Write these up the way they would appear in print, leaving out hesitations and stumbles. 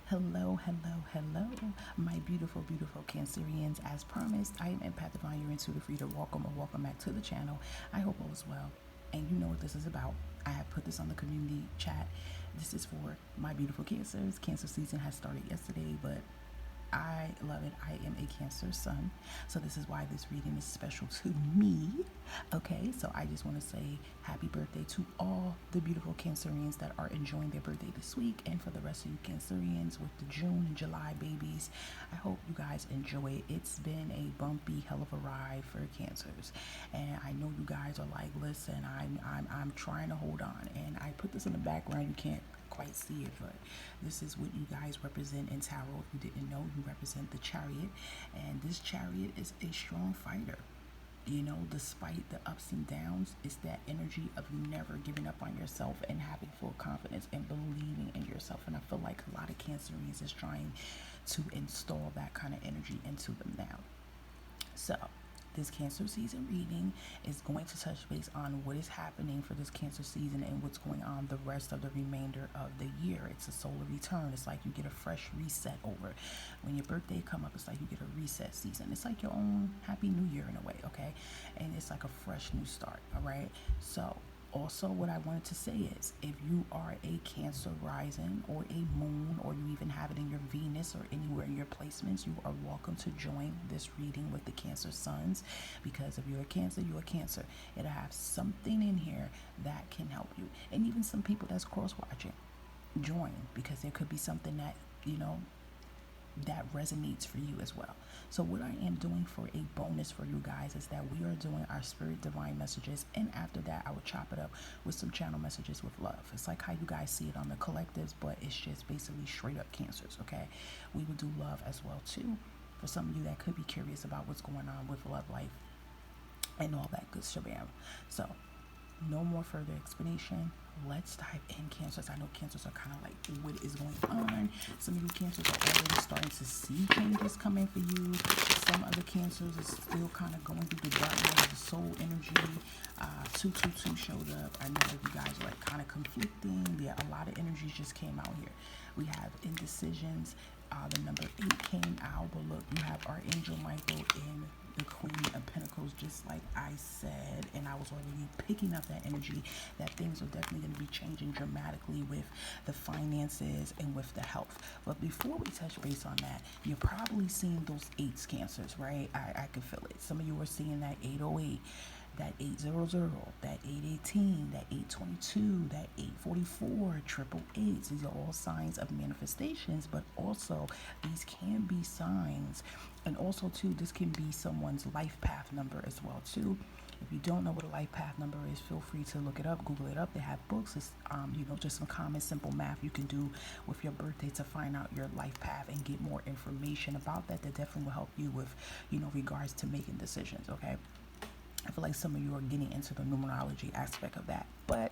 Hello, my beautiful Cancerians. As promised, I am Empath Divine, your intuitive reader. Welcome back to the channel. I hope all is well. And you know what this is about. I have put this on the community chat. This is for my beautiful Cancers. Cancer season has started yesterday, but I love it. I am a Cancer sun. So this is why this reading is special to me. Okay, so I just want to say happy birthday to all the beautiful Cancerians that are enjoying their birthday this week. And for the rest of you Cancerians with the June and July babies, I hope you guys enjoy it. It's been a bumpy hell of a ride for Cancers. And I know you guys are like, listen, I'm trying to hold on. And I put this in the background. You can't quite see it, but this is what you guys represent in tarot. If you didn't know, you represent the Chariot, and this Chariot is a strong fighter. You know, despite the ups and downs, it's that energy of never giving up on yourself and having full confidence and believing in yourself. And I feel like a lot of Cancerians is trying to install that kind of energy into them now. So this Cancer season reading is going to touch base on what is happening for this Cancer season and what's going on the rest of the remainder of the year. It's a solar return. It's like you get a fresh reset over. When your birthday come up, it's like you get a reset season. It's like your own happy new year in a way, okay? And it's like a fresh new start, all right? So also, what I wanted to say is if you are a Cancer rising or a moon, or you even have it in your Venus or anywhere in your placements, you are welcome to join this reading with the Cancer suns, because if you're a Cancer, you're a Cancer. It'll have something in here that can help you. And even some people that's cross watching, join, because there could be something that, that resonates for you as well. So what I am doing for a bonus for you guys is that we are doing our spirit divine messages, and after that I will chop it up with some channel messages with love. It's like how you guys see it on the collectives, but it's just basically straight up Cancers. Okay, we will do love as well too for some of you that could be curious about what's going on with love life and all that good shabam. So no more further explanation. Let's dive in, Cancers. I know Cancers are kind of like, what is going on? Some of you Cancers are already starting to see changes coming for you. Some other Cancers are still kind of going through the dark night of the soul energy. 222 showed up. I know that you guys are like kind of conflicting. Yeah, a lot of energies just came out here. We have indecisions. The number 8 came out, but look, you have Archangel Michael in the Queen of Pentacles, just like I said, and I was already picking up that energy that things are definitely going to be changing dramatically with the finances and with the health. But before we touch base on that, you're probably seeing those 8s, Cancers, right? I can feel it. Some of you are seeing that 808, that 800, that 818, that 822, that 844, triple eights. These are all signs of manifestations, but also these can be signs. And also too, this can be someone's life path number as well too. If you don't know what a life path number is, feel free to look it up, Google it up. They have books. It's just some common simple math you can do with your birthday to find out your life path and get more information about that. That definitely will help you with, regards to making decisions. Okay. I feel like some of you are getting into the numerology aspect of that. But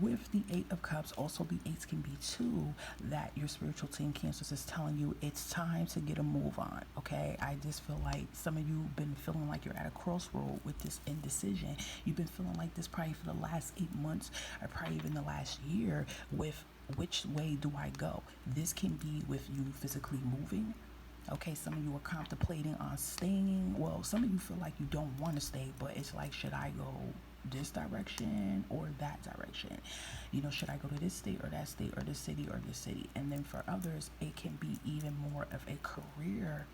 with the 8 of Cups, also the 8s can be too, that your spiritual team, Cancers, is telling you it's time to get a move on, okay? I just feel like some of you have been feeling like you're at a crossroad with this indecision. You've been feeling like this probably for the last 8 months, or probably even the last year, with which way do I go? This can be with you physically moving. Okay, some of you are contemplating on staying. Well, some of you feel like you don't want to stay, but it's like, should I go this direction or that direction? Should I go to this state or that state, or this city or this city? And then for others, it can be even more of a career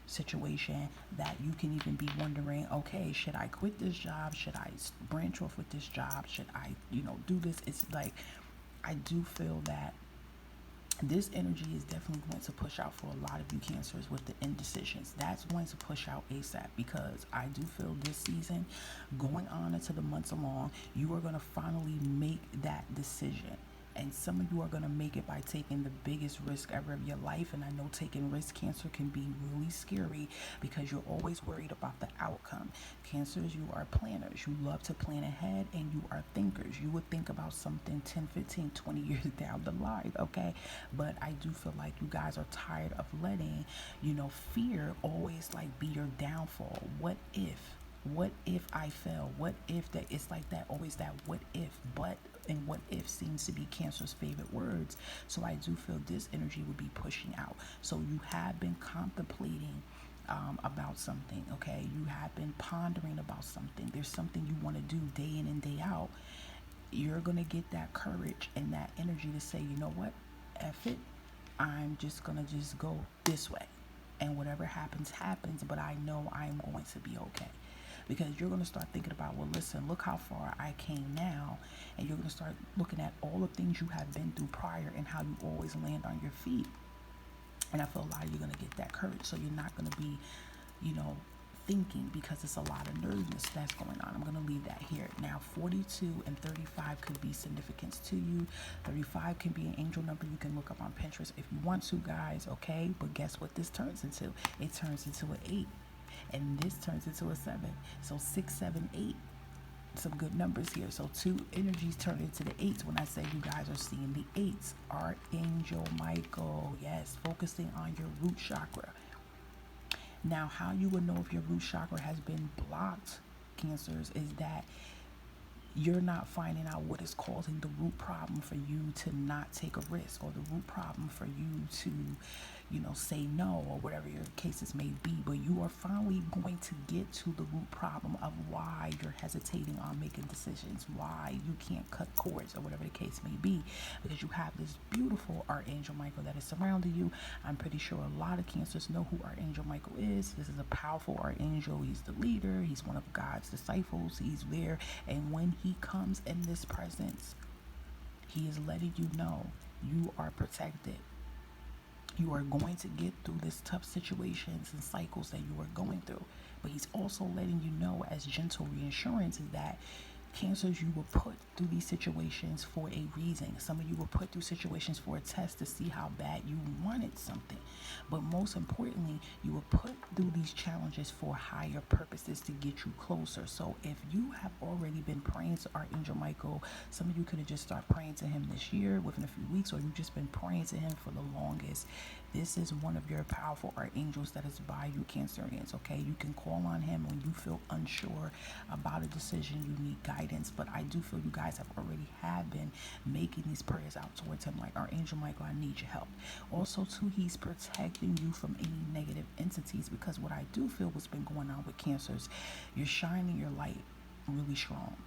situation that you can even be wondering, okay, should I quit this job? Should I branch off with this job? Should I, do this? It's like, I do feel that this energy is definitely going to push out for a lot of you Cancers with the indecisions. That's going to push out ASAP, because I do feel this season, going on into the months along, you are going to finally make that decision. And some of you are going to make it by taking the biggest risk ever of your life. And I know taking risk, Cancer, can be really scary because you're always worried about the outcome. Cancers, you are planners. You love to plan ahead, and you are thinkers. You would think about something 10, 15, 20 years down the line, okay? But I do feel like you guys are tired of letting, fear always like be your downfall. What if? What if I fail? What if that? It's like that, always that what if, but, and what if seems to be Cancer's favorite words. So I do feel this energy would be pushing out. So you have been contemplating about something, okay? You have been pondering about something. There's something you want to do day in and day out. You're going to get that courage and that energy to say, you know what? F it. I'm just going to just go this way. And whatever happens, happens. But I know I'm going to be okay. Because you're going to start thinking about, well, listen, look how far I came now. And you're going to start looking at all the things you have been through prior and how you always land on your feet. And I feel a lot of you are going to get that courage. So you're not going to be, you know, thinking, because it's a lot of nervousness that's going on. I'm going to leave that here. Now, 42 and 35 could be significance to you. 35 can be an angel number you can look up on Pinterest if you want to, guys, okay? But guess what this turns into? It turns into an 8. And this turns into a 7. So 6, 7, 8. Some good numbers here. So 2 energies turn into the 8s when I say you guys are seeing the 8s. Archangel Michael, yes, focusing on your root chakra. Now, how you would know if your root chakra has been blocked, Cancers, is that you're not finding out what is causing the root problem for you to not take a risk, or the root problem for you to, you know, say no, or whatever your cases may be. But you are finally going to get to the root problem of why you're hesitating on making decisions, why you can't cut cords, or whatever the case may be, because you have this beautiful Archangel Michael that is surrounding you. I'm pretty sure a lot of Cancers know who Archangel Michael is. This is a powerful Archangel. He's the leader. He's one of God's disciples. He's there. And when he comes in this presence, he is letting you know you are protected. You are going to get through this tough situations and cycles that you are going through. But he's also letting you know, as gentle reassurance, is that Cancers, you were put through these situations for a reason. Some of you were put through situations for a test to see how bad you wanted something. But most importantly, you were put through these challenges for higher purposes to get you closer. So if you have already been praying to Archangel Michael, some of you could have just started praying to him this year within a few weeks, or you've just been praying to him for the longest. This is one of your powerful archangels that is by you, Cancerians, okay? You can call on him when you feel unsure about a decision, you need guidance. But I do feel you guys have been making these prayers out towards him, like, Archangel Michael, I need your help. Also, too, he's protecting you from any negative entities, because what I do feel what's been going on with Cancers, you're shining your light really strong.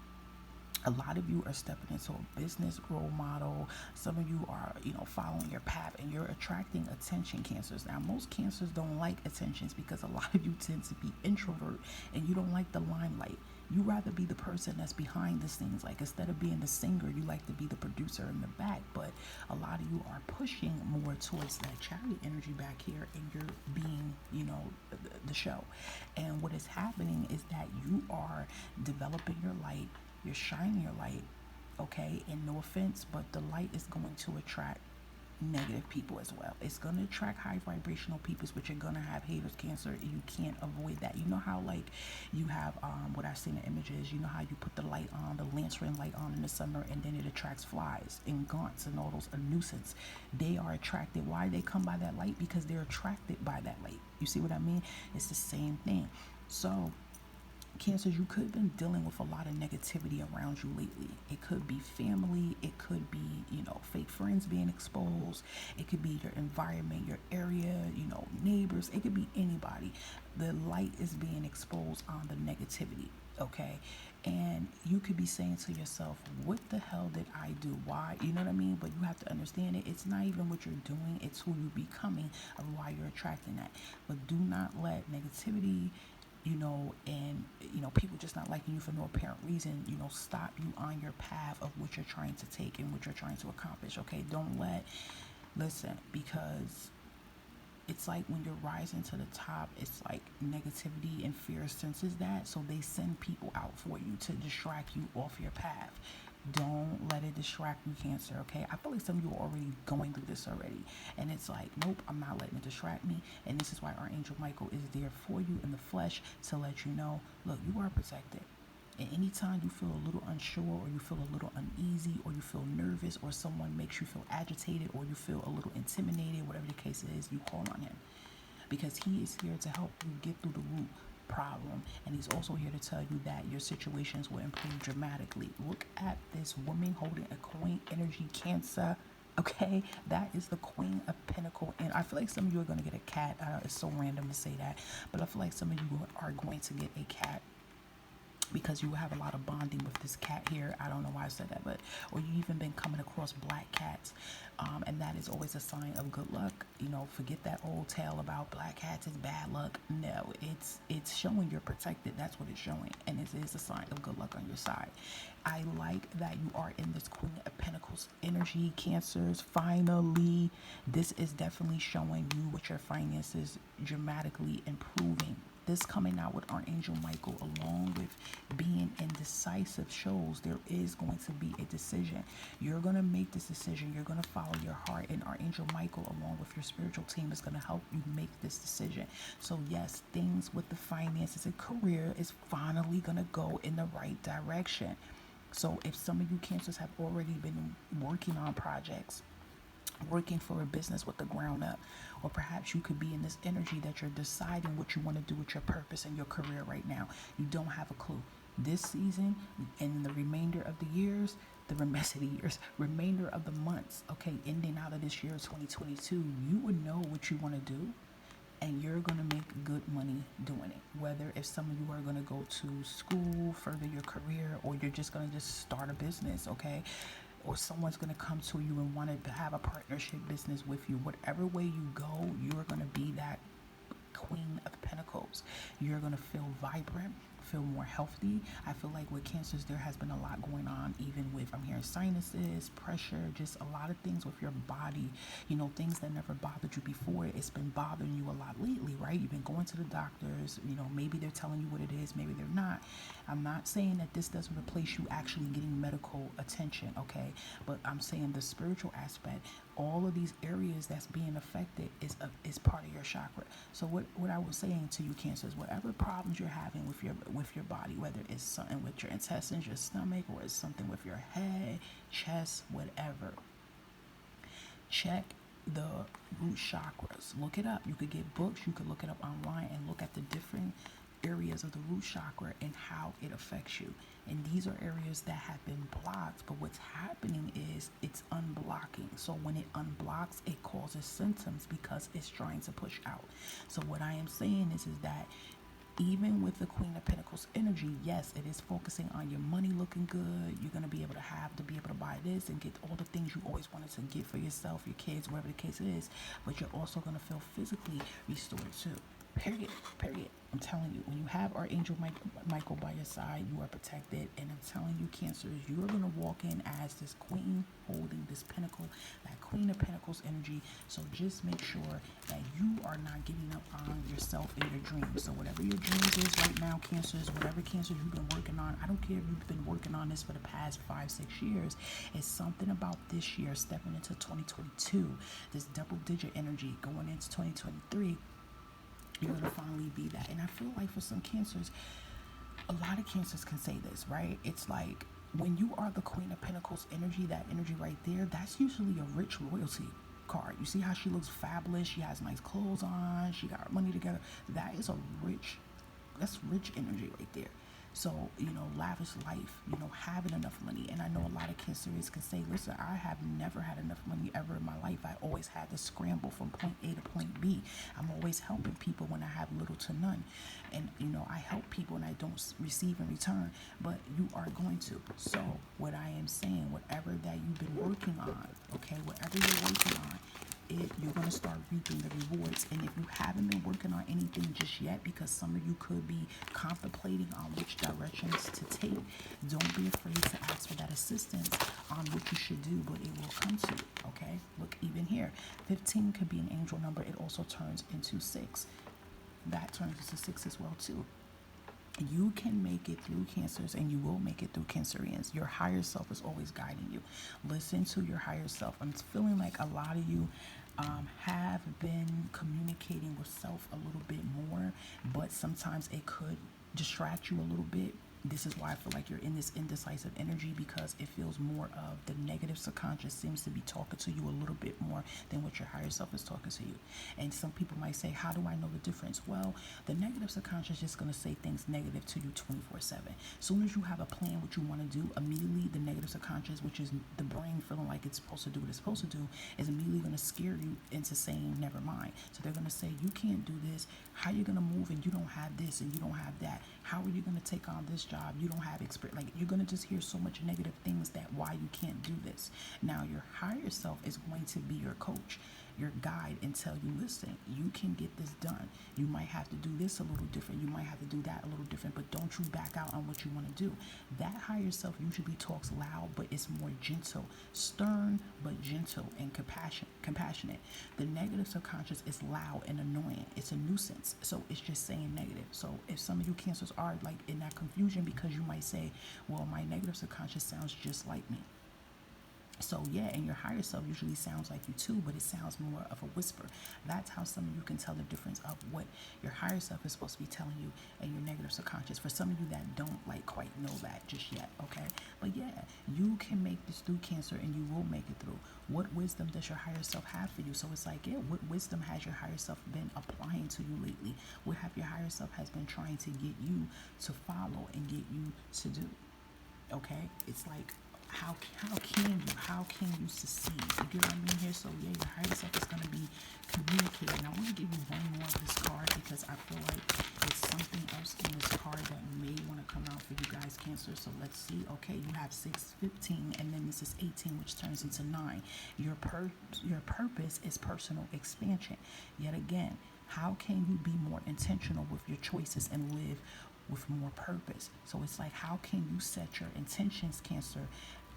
A lot of you are stepping into a business role model. Some of you are, you know, following your path, and you're attracting attention, Cancers. Now, most Cancers don't like attentions, because a lot of you tend to be introvert and you don't like the limelight. You rather be the person that's behind the scenes. Like, instead of being the singer, you like to be the producer in the back. But a lot of you are pushing more towards that charity energy back here, and you're being, you know, the show. And what is happening is that you are developing your light. You're shining your light, okay? And no offense, but the light is going to attract negative people as well. It's going to attract high vibrational people, but you're going to have haters, Cancer. You can't avoid that. You know how, like, you have what I've seen in images, you know how you put the light on, the lantern light on in the summer, and then it attracts flies and gants and all those, a nuisance. They are attracted. Why they come by that light? Because they're attracted by that light. You see what I mean? It's the same thing. So Cancers, you could have been dealing with a lot of negativity around you lately. It could be family, it could be, you know, fake friends being exposed, it could be your environment, your area, you know, neighbors, it could be anybody. The light is being exposed on the negativity, okay? And you could be saying to yourself, what the hell did I do? Why? You know what I mean? But you have to understand it. It's not even what you're doing, it's who you're becoming of why you're attracting that. But do not let negativity, you know, and, you know, people just not liking you for no apparent reason, you know, stop you on your path of what you're trying to take and what you're trying to accomplish, okay? Don't listen, because it's like when you're rising to the top, it's like negativity and fear senses that, so they send people out for you to distract you off your path. Don't let it distract you, Cancer, okay? I feel like some of you are already going through this already. And it's like, nope, I'm not letting it distract me. And this is why Archangel Michael is there for you in the flesh to let you know, look, you are protected. And anytime you feel a little unsure, or you feel a little uneasy, or you feel nervous, or someone makes you feel agitated, or you feel a little intimidated, whatever the case is, you call on him. Because he is here to help you get through the root problem. And he's also here to tell you that your situations will improve dramatically. Look at this woman holding a Queen energy, Cancer. Okay, that is the Queen of Pentacle, and I feel like some of you are going to get a cat. It's so random to say that, but I feel like some of you are going to get a cat because you have a lot of bonding with this cat here. I don't know why I said that, but or you even been coming across black cats, and that is always a sign of good luck. You know, forget that old tale about black cats is bad luck. No, it's showing you're protected. That's what it's showing, and it is a sign of good luck on your side. I like that you are in this Queen of Pentacles energy, Cancers. Finally, this is definitely showing you what your finances dramatically improving. This coming out with Archangel Michael, along with being indecisive, shows there is going to be a decision. You're going to make this decision. You're going to follow your heart, and Archangel Michael, along with your spiritual team, is going to help you make this decision. So yes, things with the finances and career is finally going to go in the right direction. So if some of you Cancers have already been working on projects, working for a business with the ground up, or perhaps you could be in this energy that you're deciding what you want to do with your purpose and your career right now. You don't have a clue. This season and the remainder of the years, remainder of the months, okay, ending out of this year 2022, you would know what you want to do, and you're going to make good money doing it. Whether if some of you are going to go to school, further your career, or you're just going to just start a business, okay? Or someone's going to come to you and want to have a partnership business with you. Whatever way you go, you're going to be that Queen of Pentacles. You're going to feel vibrant, feel more healthy. I feel like with Cancers, there has been a lot going on, even with, I'm hearing sinuses, pressure, just a lot of things with your body, you know, things that never bothered you before. It's been bothering you a lot lately, right? You've been going to the doctors, you know, maybe they're telling you what it is, maybe they're not. I'm not saying that this doesn't replace you actually getting medical attention, okay? But I'm saying the spiritual aspect, all of these areas that's being affected is part of your chakra. So what I was saying to you, Cancers, whatever problems you're having with your body, whether it's something with your intestines, your stomach, or it's something with your head, chest, whatever, check the root chakras. Look it up. You could get books, you could look it up online and look at the different areas of the root chakra and how it affects you. And these are areas that have been blocked, but what's happening is it's unblocking. So when it unblocks, it causes symptoms because it's trying to push out. So what I am saying is that even with the Queen of Pentacles energy, yes, it is focusing on your money looking good. You're going to be able to buy this and get all the things you always wanted to get for yourself, your kids, whatever the case is. But you're also going to feel physically restored too. Period. I'm telling you, when you have Archangel Michael by your side, you are protected. And I'm telling you, Cancers, you are going to walk in as this queen holding this pentacle, that Queen of Pentacles energy. So just make sure that you are not giving up on yourself and your dreams. So whatever your dreams is right now, Cancers, whatever Cancers you've been working on, I don't care if you've been working on this for the past 5-6 years. It's something about this year, stepping into 2022, this double-digit energy going into 2023. You're going to finally be that. And I feel like for some Cancers, a lot of Cancers can say this, right? It's like when you are the Queen of Pentacles energy, that energy right there, that's usually a rich royalty card. You see how she looks fabulous? She has nice clothes on. She got her money together. That's rich energy right there. So, you know, lavish life, you know, having enough money. And I know a lot of Cancerians can say, listen, I have never had enough money ever in my life. I always had to scramble from point A to point B. I'm always helping people when I have little to none. And, you know, I help people and I don't receive in return, but you are going to. So what I am saying, whatever that you've been working on, okay, whatever you're working on, you're going to start reaping the rewards. And if you haven't been working on anything just yet, because some of you could be contemplating on which directions to take, don't be afraid to ask for that assistance on what you should do, but it will come to you, okay? Look, even here, 15 could be an angel number. It also turns into 6. That turns into 6 as well too. You can make it through Cancers, and you will make it through Cancerians. Your higher self is always guiding you. Listen to your higher self. I'm feeling like a lot of you have been communicating with self a little bit more, but sometimes it could distract you a little bit This is why I feel like you're in this indecisive energy, because it feels more of the negative subconscious seems to be talking to you a little bit more than what your higher self is talking to you. And some people might say, how do I know the difference? Well, the negative subconscious is just going to say things negative to you 24/7. As soon as you have a plan, what you want to do, immediately the negative subconscious, which is the brain feeling like it's supposed to do what it's supposed to do, is immediately going to scare you into saying, never mind. So they're going to say, you can't do this. How are you going to move and you don't have this and you don't have that? How are you going to take on this job? You don't have experience. Like, you're going to just hear so much negative things that why you can't do this. Now, your higher self is going to be your coach, your guide, and tell you, listen, you can get this done. You might have to do this a little different. You might have to do that a little different, but don't you back out on what you want to do. That higher self usually talks loud, but it's more gentle, stern, but gentle and compassionate. The negative subconscious is loud and annoying. It's a nuisance. So it's just saying negative. So if some of you cancers are like in that confusion, because you might say, well, my negative subconscious sounds just like me. So yeah, and your higher self usually sounds like you too, but it sounds more of a whisper. That's how some of you can tell the difference of what your higher self is supposed to be telling you and your negative subconscious. For some of you that don't like quite know that just yet, okay? But yeah, you can make this through, Cancer, and you will make it through. What wisdom does your higher self have for you? So it's like, yeah, what wisdom has your higher self been applying to you lately? What have your higher self has been trying to get you to follow and get you to do? Okay, it's like, how can you succeed? You get what I mean here? So yeah, your higher self is going to be communicating. I want to give you one more of this card, because I feel like it's something else in this card that may want to come out for you guys, Cancer. So let's see. Okay, you have 6, 15, and then this is 18, which turns into 9. Your purpose is personal expansion. Yet again, how can you be more intentional with your choices and live with more purpose? So it's like, how can you set your intentions, Cancer,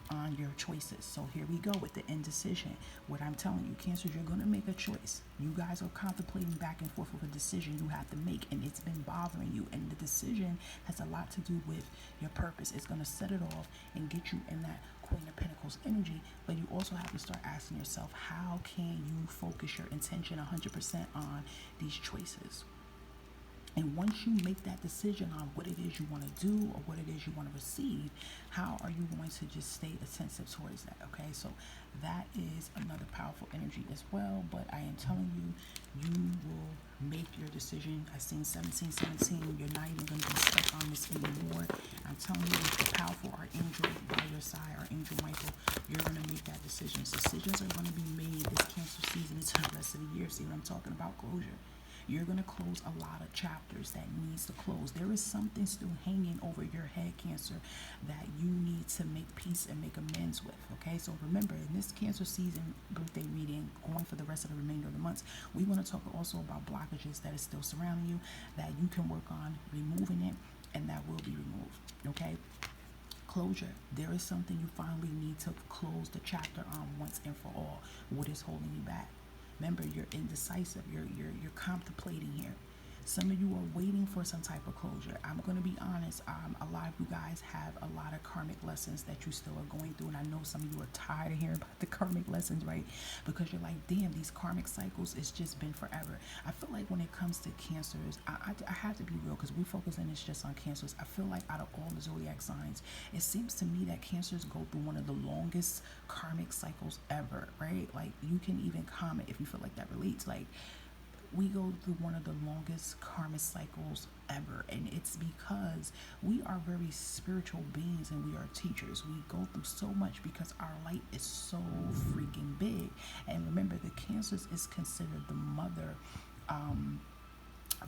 on your choices? So here we go with the indecision. What I'm telling you, Cancer, you're going to make a choice. You guys are contemplating back and forth with a decision you have to make, and it's been bothering you. And the decision has a lot to do with your purpose. It's going to set it off and get you in that Queen of Pentacles energy. But you also have to start asking yourself, how can you focus your intention 100% on these choices? And once you make that decision on what it is you want to do or what it is you want to receive, how are you going to just stay attentive towards that? Okay, so that is another powerful energy as well. But I am telling you, you will make your decision. I seen 1717. You're not even going to be stuck on this anymore. I'm telling you, with the powerful Archangel by your side, Archangel Michael, you're going to make that decision. Decisions are going to be made this Cancer season into the rest of the year. See what I'm talking about? Closure. You're going to close a lot of chapters that needs to close. There is something still hanging over your head, Cancer, that you need to make peace and make amends with, okay? So remember, in this Cancer season birthday reading, going for the rest of the remainder of the months, we want to talk also about blockages that is still surrounding you, that you can work on removing it, and that will be removed, okay? Closure. There is something you finally need to close the chapter on once and for all. What is holding you back? Remember, you're indecisive. You're contemplating here. Some of you are waiting for some type of closure. I'm going to be honest. A lot of you guys have a lot of karmic lessons that you still are going through. And I know some of you are tired of hearing about the karmic lessons, right? Because you're like, damn, these karmic cycles, it's just been forever. I feel like when it comes to Cancers, I have to be real, because we focus in this just on Cancers. I feel like out of all the zodiac signs, it seems to me that Cancers go through one of the longest karmic cycles ever, right? Like, you can even comment if you feel like that relates. Like, we go through one of the longest karmic cycles ever, and it's because we are very spiritual beings and we are teachers. We go through so much because our light is so freaking big. And remember, the Cancers is considered the mother of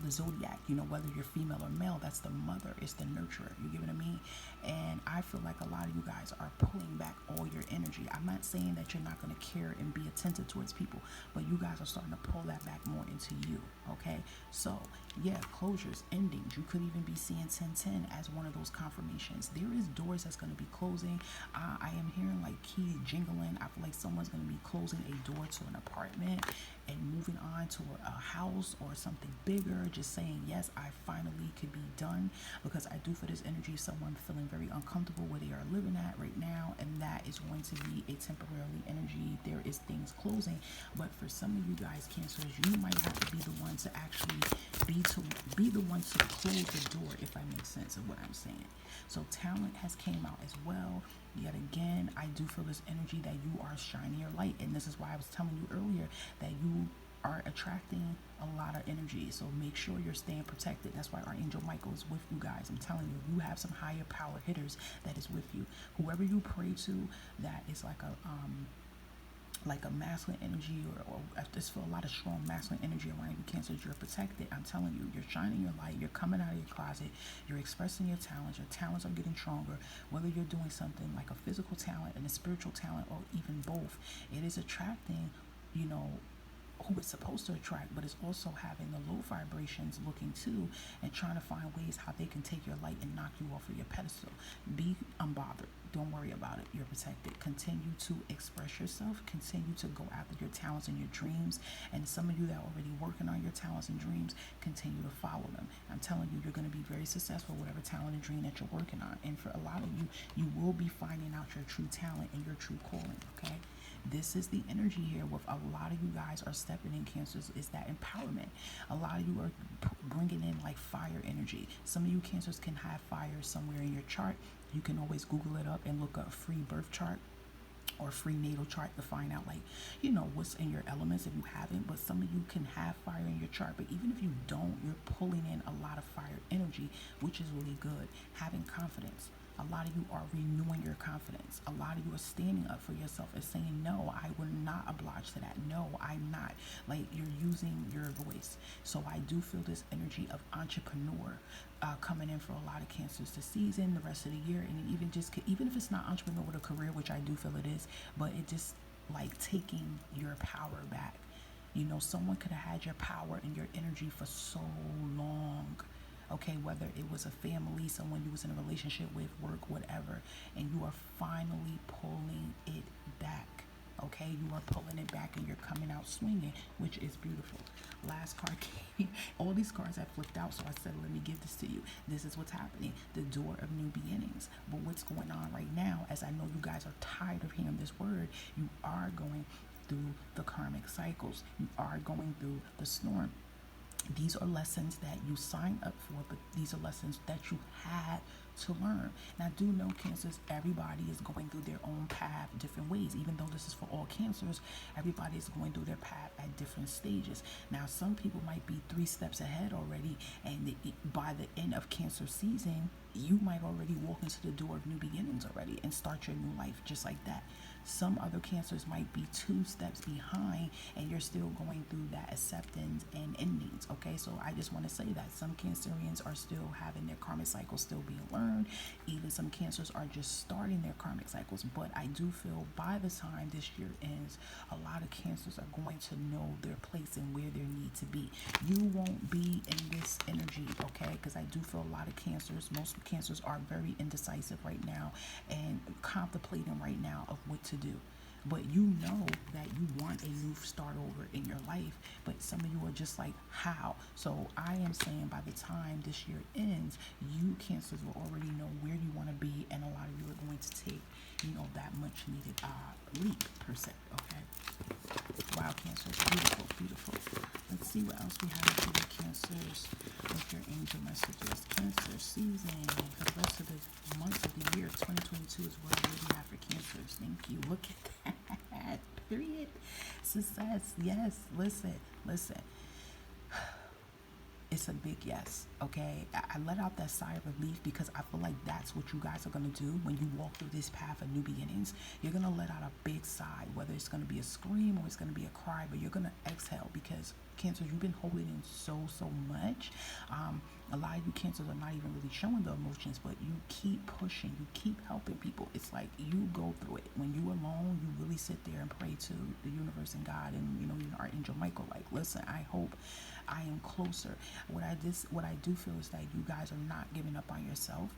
the zodiac. You know, whether you're female or male, that's the mother, it's the nurturer. You get what I mean? And I feel like a lot of you guys are pulling back all your energy. I'm not saying that you're not going to care and be attentive towards people, but you guys are starting to pull that back more into you. Okay, so yeah, closures, endings. You could even be seeing 1010 as one of those confirmations. There is doors that's going to be closing. I am hearing like keys jingling. I feel like someone's going to be closing a door to an apartment and moving on to a house or something bigger, just saying, yes, I finally could be done. Because I do feel this energy, someone feeling very uncomfortable where they are living at right now, and that is going to be a temporary energy. There is things closing, but for some of you guys, Cancers, you might have to be the one to actually be the one to close the door, if I make sense of what I'm saying. So talent has came out as well. Yet again, I do feel this energy that you are shining your light, and this is why I was telling you earlier that you are attracting a lot of energy. So make sure you're staying protected. That's why Archangel Michael is with you guys. I'm telling you, you have some higher power hitters that is with you. Whoever you pray to, that is like a masculine energy, or I just feel a lot of strong masculine energy around you, Cancers. You're protected. I'm telling you, you're shining your light. You're coming out of your closet. You're expressing your talents. Your talents are getting stronger. Whether you're doing something like a physical talent and a spiritual talent, or even both, it is attracting, you know, who it's supposed to attract, but it's also having the low vibrations looking too, and trying to find ways how they can take your light and knock you off of your pedestal. Be unbothered. Don't worry about it. You're protected. Continue to express yourself. Continue to go after your talents and your dreams. And some of you that are already working on your talents and dreams, continue to follow them. I'm telling you, you're going to be very successful, whatever talent and dream that you're working on. And for a lot of you, you will be finding out your true talent and your true calling, okay? This is the energy here with a lot of you guys are stepping in, Cancers, is that empowerment. A lot of you are bringing in like fire energy. Some of you Cancers can have fire somewhere in your chart. You can always Google it up and look up free birth chart or free natal chart to find out, like, you know, what's in your elements if you haven't. But some of you can have fire in your chart, but even if you don't, you're pulling in a lot of fire energy, which is really good. Having confidence. A lot of you are renewing your confidence. A lot of you are standing up for yourself and saying, no, I will not oblige to that. No, I'm not. Like, you're using your voice. So I do feel this energy of entrepreneur coming in for a lot of Cancers this season, the rest of the year. And even if it's not entrepreneur with a career, which I do feel it is, but it just like taking your power back. You know, someone could have had your power and your energy for so long. Okay, whether it was a family, someone you was in a relationship with, work, whatever, and you are finally pulling it back. Okay, you are pulling it back and you're coming out swinging, which is beautiful. Last card came. All these cards I flipped out, so I said, let me give this to you. This is what's happening. The door of new beginnings. But what's going on right now, as I know you guys are tired of hearing this word, you are going through the karmic cycles. You are going through the storm. These are lessons that you signed up for, but these are lessons that you had to learn. Now, do know, Cancers, everybody is going through their own path different ways. Even though this is for all Cancers, everybody is going through their path at different stages. Now, some people might be 3 steps ahead already, and by the end of Cancer season, you might already walk into the door of new beginnings already and start your new life just like that. Some other Cancers might be 2 steps behind and you're still going through that acceptance and endings. Okay, so I just want to say that some Cancerians are still having their karmic cycles still being learned. Even some Cancers are just starting their karmic cycles. But I do feel by the time this year ends, a lot of Cancers are going to know their place and where they need to be. You won't be in this energy, okay? Because I do feel a lot of Cancers, most Cancers are very indecisive right now and contemplating right now of what to do. But you know that you want a new start over in your life, but some of you are just like, how? So I am saying by the time this year ends, you Cancers will already know where you want to be, and a lot of you are going to take, you know, that much needed leap per se, okay? Wow, Cancers, beautiful, beautiful. Let's see what else we have for the Cancers with your angel messages. Cancer season for the rest of the months of the year 2022 is what I really have for Cancers. Thank you. Look at that. Period. Success. Yes. Listen. It's a big yes, okay? I let out that sigh of relief because I feel like that's what you guys are going to do when you walk through this path of new beginnings. You're going to let out a big sigh, whether it's going to be a scream or it's going to be a cry, but you're going to exhale because, Cancers, you've been holding in so much. A lot of you Cancers are not even really showing the emotions, but you keep pushing, you keep helping people. It's like you go through it. When you're alone, you really sit there and pray to the universe and God and, you know, even Archangel Michael, like, listen, I hope I am closer. What I do feel is that you guys are not giving up on yourself.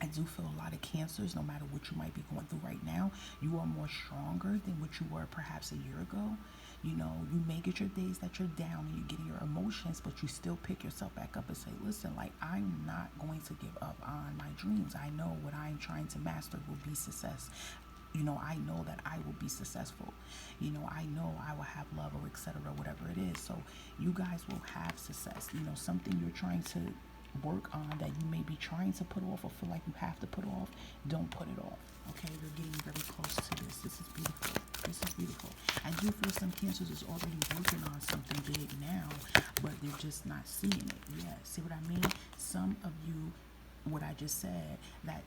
I do feel a lot of Cancers, no matter what you might be going through right now, you are more stronger than what you were perhaps a year ago. You know, you may get your days that you're down and you're getting your emotions, but you still pick yourself back up and say, listen, like, I'm not going to give up on my dreams. I know what I'm trying to master will be success. I know that I will be successful. I know I will have love, or etc., whatever it is. So you guys will have success. Something you're trying to work on that you may be trying to put off or feel like you have to put off, don't put it off. Okay, we're getting very close to this. This is beautiful. This is beautiful. I do feel some cancers is already working on something big now, but they're just not seeing it. Yeah, see what I mean? Some of you, what I just said, that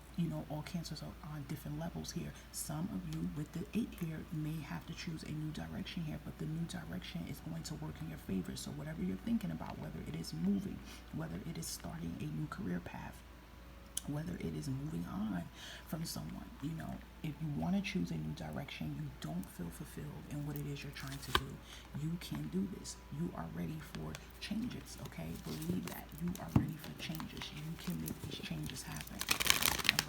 all cancers are on different levels here. Some of you with the 8 here may have to choose a new direction here, but the new direction is going to work in your favor. So whatever you're thinking about, whether it is moving, whether it is starting a new career path, whether it is moving on from someone, if you want to choose a new direction, you don't feel fulfilled in what it is you're trying to do, you can do this. You are ready for changes, okay? Believe that. You are ready for changes. You can make these changes happen.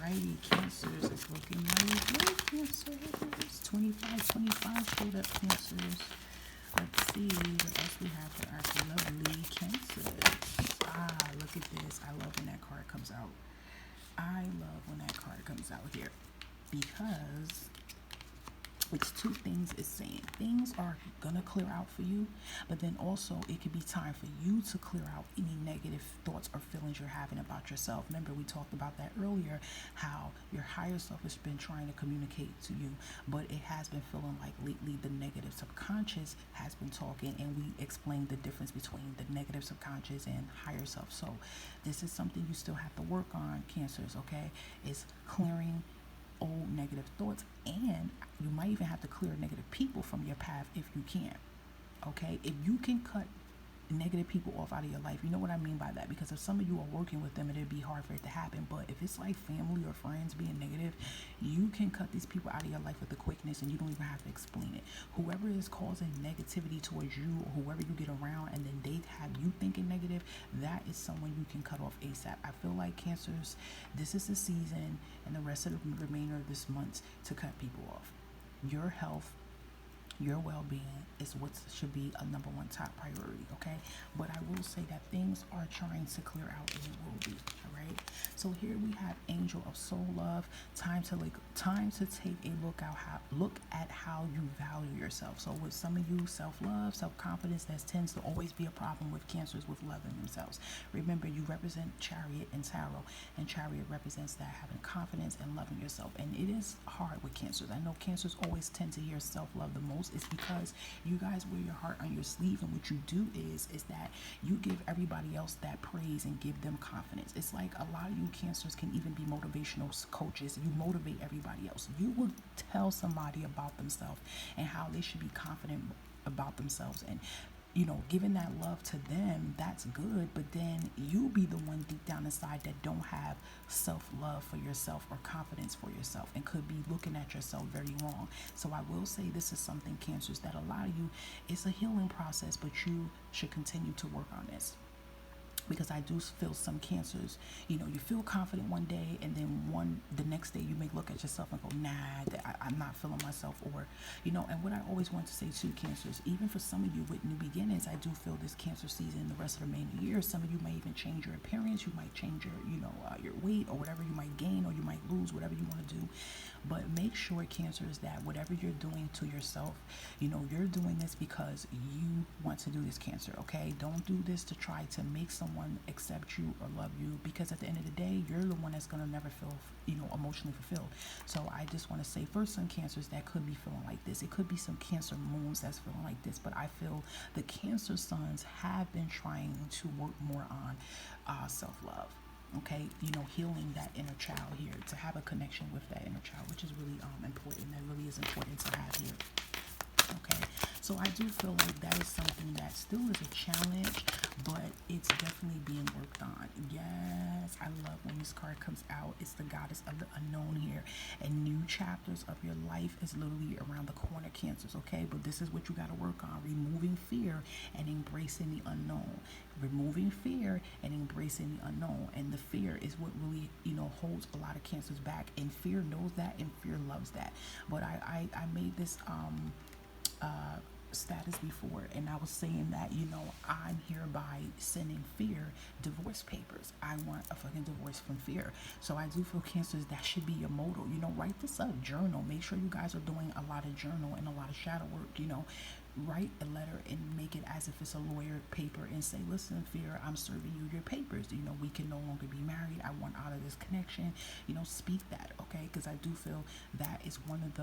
Alrighty, Cancers, it's looking really good, Cancers. 25 showed up, Cancers. Let's see what else we have for our lovely Cancers. Look at this. I love when that card comes out. I love when that card comes out here, because it's two things it's saying. Things are gonna clear out for you, but then also it could be time for you to clear out any negative thoughts or feelings you're having about yourself. Remember, we talked about that earlier, how your higher self has been trying to communicate to you, but it has been feeling like lately the negative subconscious has been talking, and we explained the difference between the negative subconscious and higher self. So this is something you still have to work on, Cancers, okay? It's clearing old negative thoughts, and you might even have to clear negative people from your path if you can. Okay, if you can cut negative people off out of your life, you know what I mean by that, because if some of you are working with them, it'd be hard for it to happen. But if it's like family or friends being negative, you can cut these people out of your life with the quickness, and you don't even have to explain it. Whoever is causing negativity towards you, or whoever you get around, and then they have you thinking negative, that is someone you can cut off ASAP. I feel like, Cancers, this is the season and the rest of the remainder of this month to cut people off. Your health, your well-being is what should be a number one top priority, okay? But I will say that things are trying to clear out, and it will be. All right, so here we have Angel of Soul Love. Time to take a look at how you value yourself. So with some of you, self-love, self-confidence, that tends to always be a problem with Cancers with loving themselves. Remember, you represent Chariot and Tarot, and Chariot represents that having confidence and loving yourself. And it is hard with Cancers. I know Cancers always tend to hear self-love the most. It's because you guys wear your heart on your sleeve, and what you do is that you give everybody else that praise and give them confidence. It's like a lot of you Cancers can even be motivational coaches. You motivate everybody else. You will tell somebody about themselves and how they should be confident about themselves, and giving that love to them, that's good. But then you be the one deep down inside that don't have self-love for yourself or confidence for yourself, and could be looking at yourself very wrong. So I will say this is something, Cancers, that a lot of you, it's a healing process, but you should continue to work on this. Because I do feel some Cancers, you feel confident one day, and then the next day you may look at yourself and go, nah, I'm not feeling myself. Or and what I always want to say too, Cancers, even for some of you with new beginnings, I do feel this Cancer season, the rest of the remaining year, some of you may even change your appearance. You might change your weight, or whatever you might gain, or you might lose, whatever you want to do. But make sure, Cancers, that whatever you're doing to yourself, you're doing this because you want to do this, Cancer, okay? Don't do this to try to make someone accept you or love you, because at the end of the day, you're the one that's going to never feel, emotionally fulfilled. So I just want to say, for some Cancers that could be feeling like this, it could be some Cancer moons that's feeling like this, but I feel the Cancer suns have been trying to work more on self-love. Okay, healing that inner child here, to have a connection with that inner child, which is really important. That really is important to have here. Okay, so I do feel like that is something that still is a challenge, but it's definitely being worked on. Yes, I love when this card comes out. It's the Goddess of the Unknown here, and new chapters of your life is literally around the corner, Cancers, okay? But this is what you got to work on: removing fear and embracing the unknown. Removing fear and embracing the unknown. And the fear is what really, holds a lot of Cancers back, and fear knows that, and fear loves that. But I made this status before, and I was saying that, I'm hereby sending fear divorce papers. I want a fucking divorce from fear. So I do feel, Cancers, that should be your motto. Write this up, journal. Make sure you guys are doing a lot of journal and a lot of shadow work. Write a letter and make it as if it's a lawyer paper and say, listen, fear, I'm serving you your papers. We can no longer be married. I want out of this connection. Speak that, okay? Because I do feel that is one of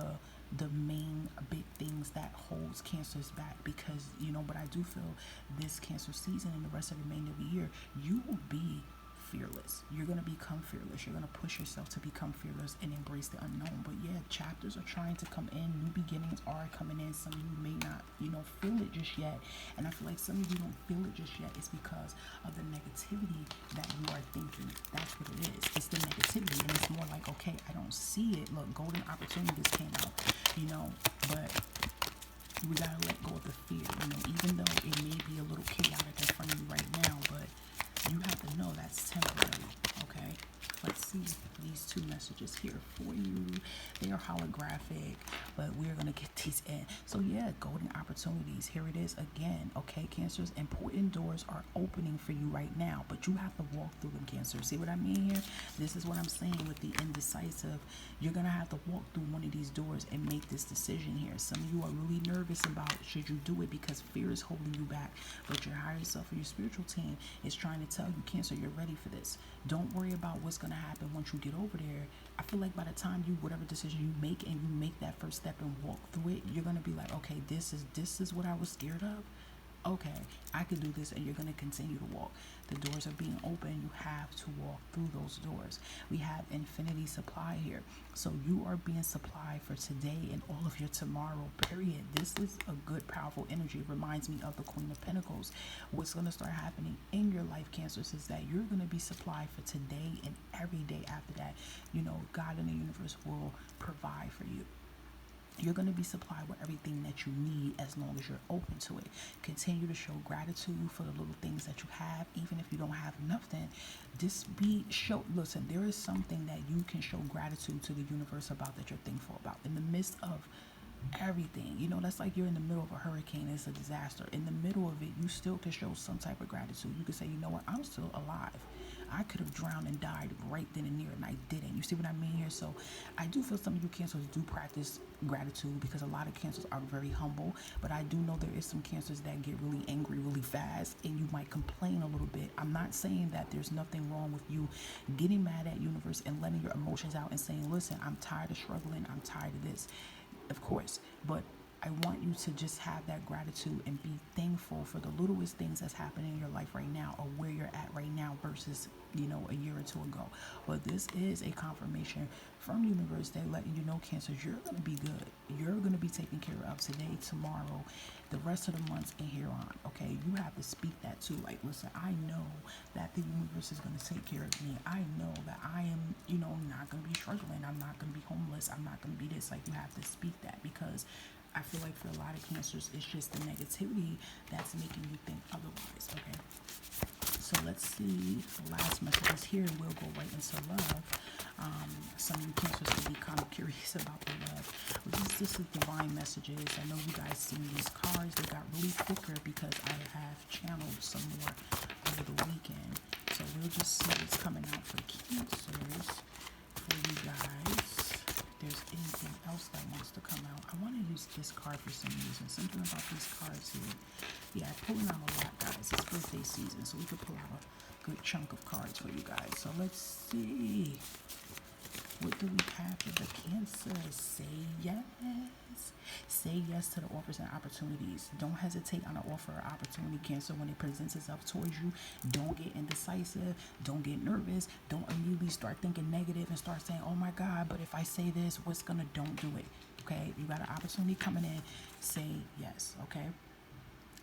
the main big things that holds Cancers back, because but I do feel this Cancer season and the rest of the remainder of the year, you will be fearless. You're going to become fearless. You're going to push yourself to become fearless and embrace the unknown. But yeah, chapters are trying to come in. New beginnings are coming in. Some of you may not, feel it just yet. And I feel like some of you don't feel it just yet. It's because of the negativity that you are thinking. That's what it is. It's the negativity. And it's more like, okay, I don't see it. Look, golden opportunities came out, but we gotta let go of the fear, even though it may be a little chaotic in front of you right now, but you have to know that's temporary, okay? Let's see these two messages here for you. They are holographic, but we're going to get these in. So yeah, golden opportunities. Here it is again, okay, Cancers? Important doors are opening for you right now, but you have to walk through them, Cancer. See what I mean here? This is what I'm saying with the indecisive. You're going to have to walk through one of these doors and make this decision here. Some of you are really nervous about should you do it because fear is holding you back, but your higher self or your spiritual team is trying to tell you, Cancer, you're ready for this. Don't worry about what's going to happen once you get over there. I feel like by the time whatever decision you make and you make that first step and walk through it, you're going to be like, okay, this is what I was scared of. Okay, I can do this, and you're going to continue to walk. The doors are being open. You have to walk through those doors. We have infinity supply here. So you are being supplied for today and all of your tomorrow, period. This is a good, powerful energy. It reminds me of the Queen of Pentacles. What's going to start happening in your life, Cancers, is that you're going to be supplied for today and every day after that. God and the universe will provide for you. You're going to be supplied with everything that you need as long as you're open to it. Continue to show gratitude for the little things that you have, even if you don't have nothing. Listen, there is something that you can show gratitude to the universe about, that you're thankful about in the midst of everything. That's like you're in the middle of a hurricane. It's a disaster. In the middle of it, you still can show some type of gratitude. You can say, you know what, I'm still alive. I could have drowned and died right then and there, and I didn't. You see what I mean here? So I do feel some of you Cancers do practice gratitude, because a lot of Cancers are very humble, but I do know there is some Cancers that get really angry really fast, and you might complain a little bit. I'm not saying that there's nothing wrong with you getting mad at universe and letting your emotions out and saying, listen, I'm tired of struggling. I'm tired of this. Of course, but I want you to just have that gratitude and be thankful for the littlest things that's happening in your life right now, or where you're at right now versus, a year or two ago. But this is a confirmation from universe that letting you know, Cancers, you're going to be good. You're going to be taken care of today, tomorrow, the rest of the months, and here on. Okay, you have to speak that too. Like, listen, I know that the universe is going to take care of me. I know that I am, not going to be struggling. I'm not going to be homeless. I'm not going to be this. Like, you have to speak that, because I feel like for a lot of Cancers, it's just the negativity that's making you think otherwise, okay? So let's see the last messages here. We'll go right into love. Some of you Cancers will be kind of curious about the love. This is divine messages. I know you guys seen these cards. They got really thicker because I have channeled some more over the weekend. So we'll just see what's coming out for Cancers for you guys. There's anything else that wants to come out. I want to use this card for some reason. Something about these cards here. Yeah, pulling out a lot, guys. It's birthday season, so we could pull out a good chunk of cards for you guys. So let's see. What do we have for the Cancer? Say yes. Say yes to the offers and opportunities. Don't hesitate on an offer or opportunity, Cancer, when it presents itself towards you. Don't get indecisive. Don't get nervous. Don't immediately start thinking negative and start saying, oh my God, but if I say this, don't do it. Okay? You got an opportunity coming in. Say yes. Okay?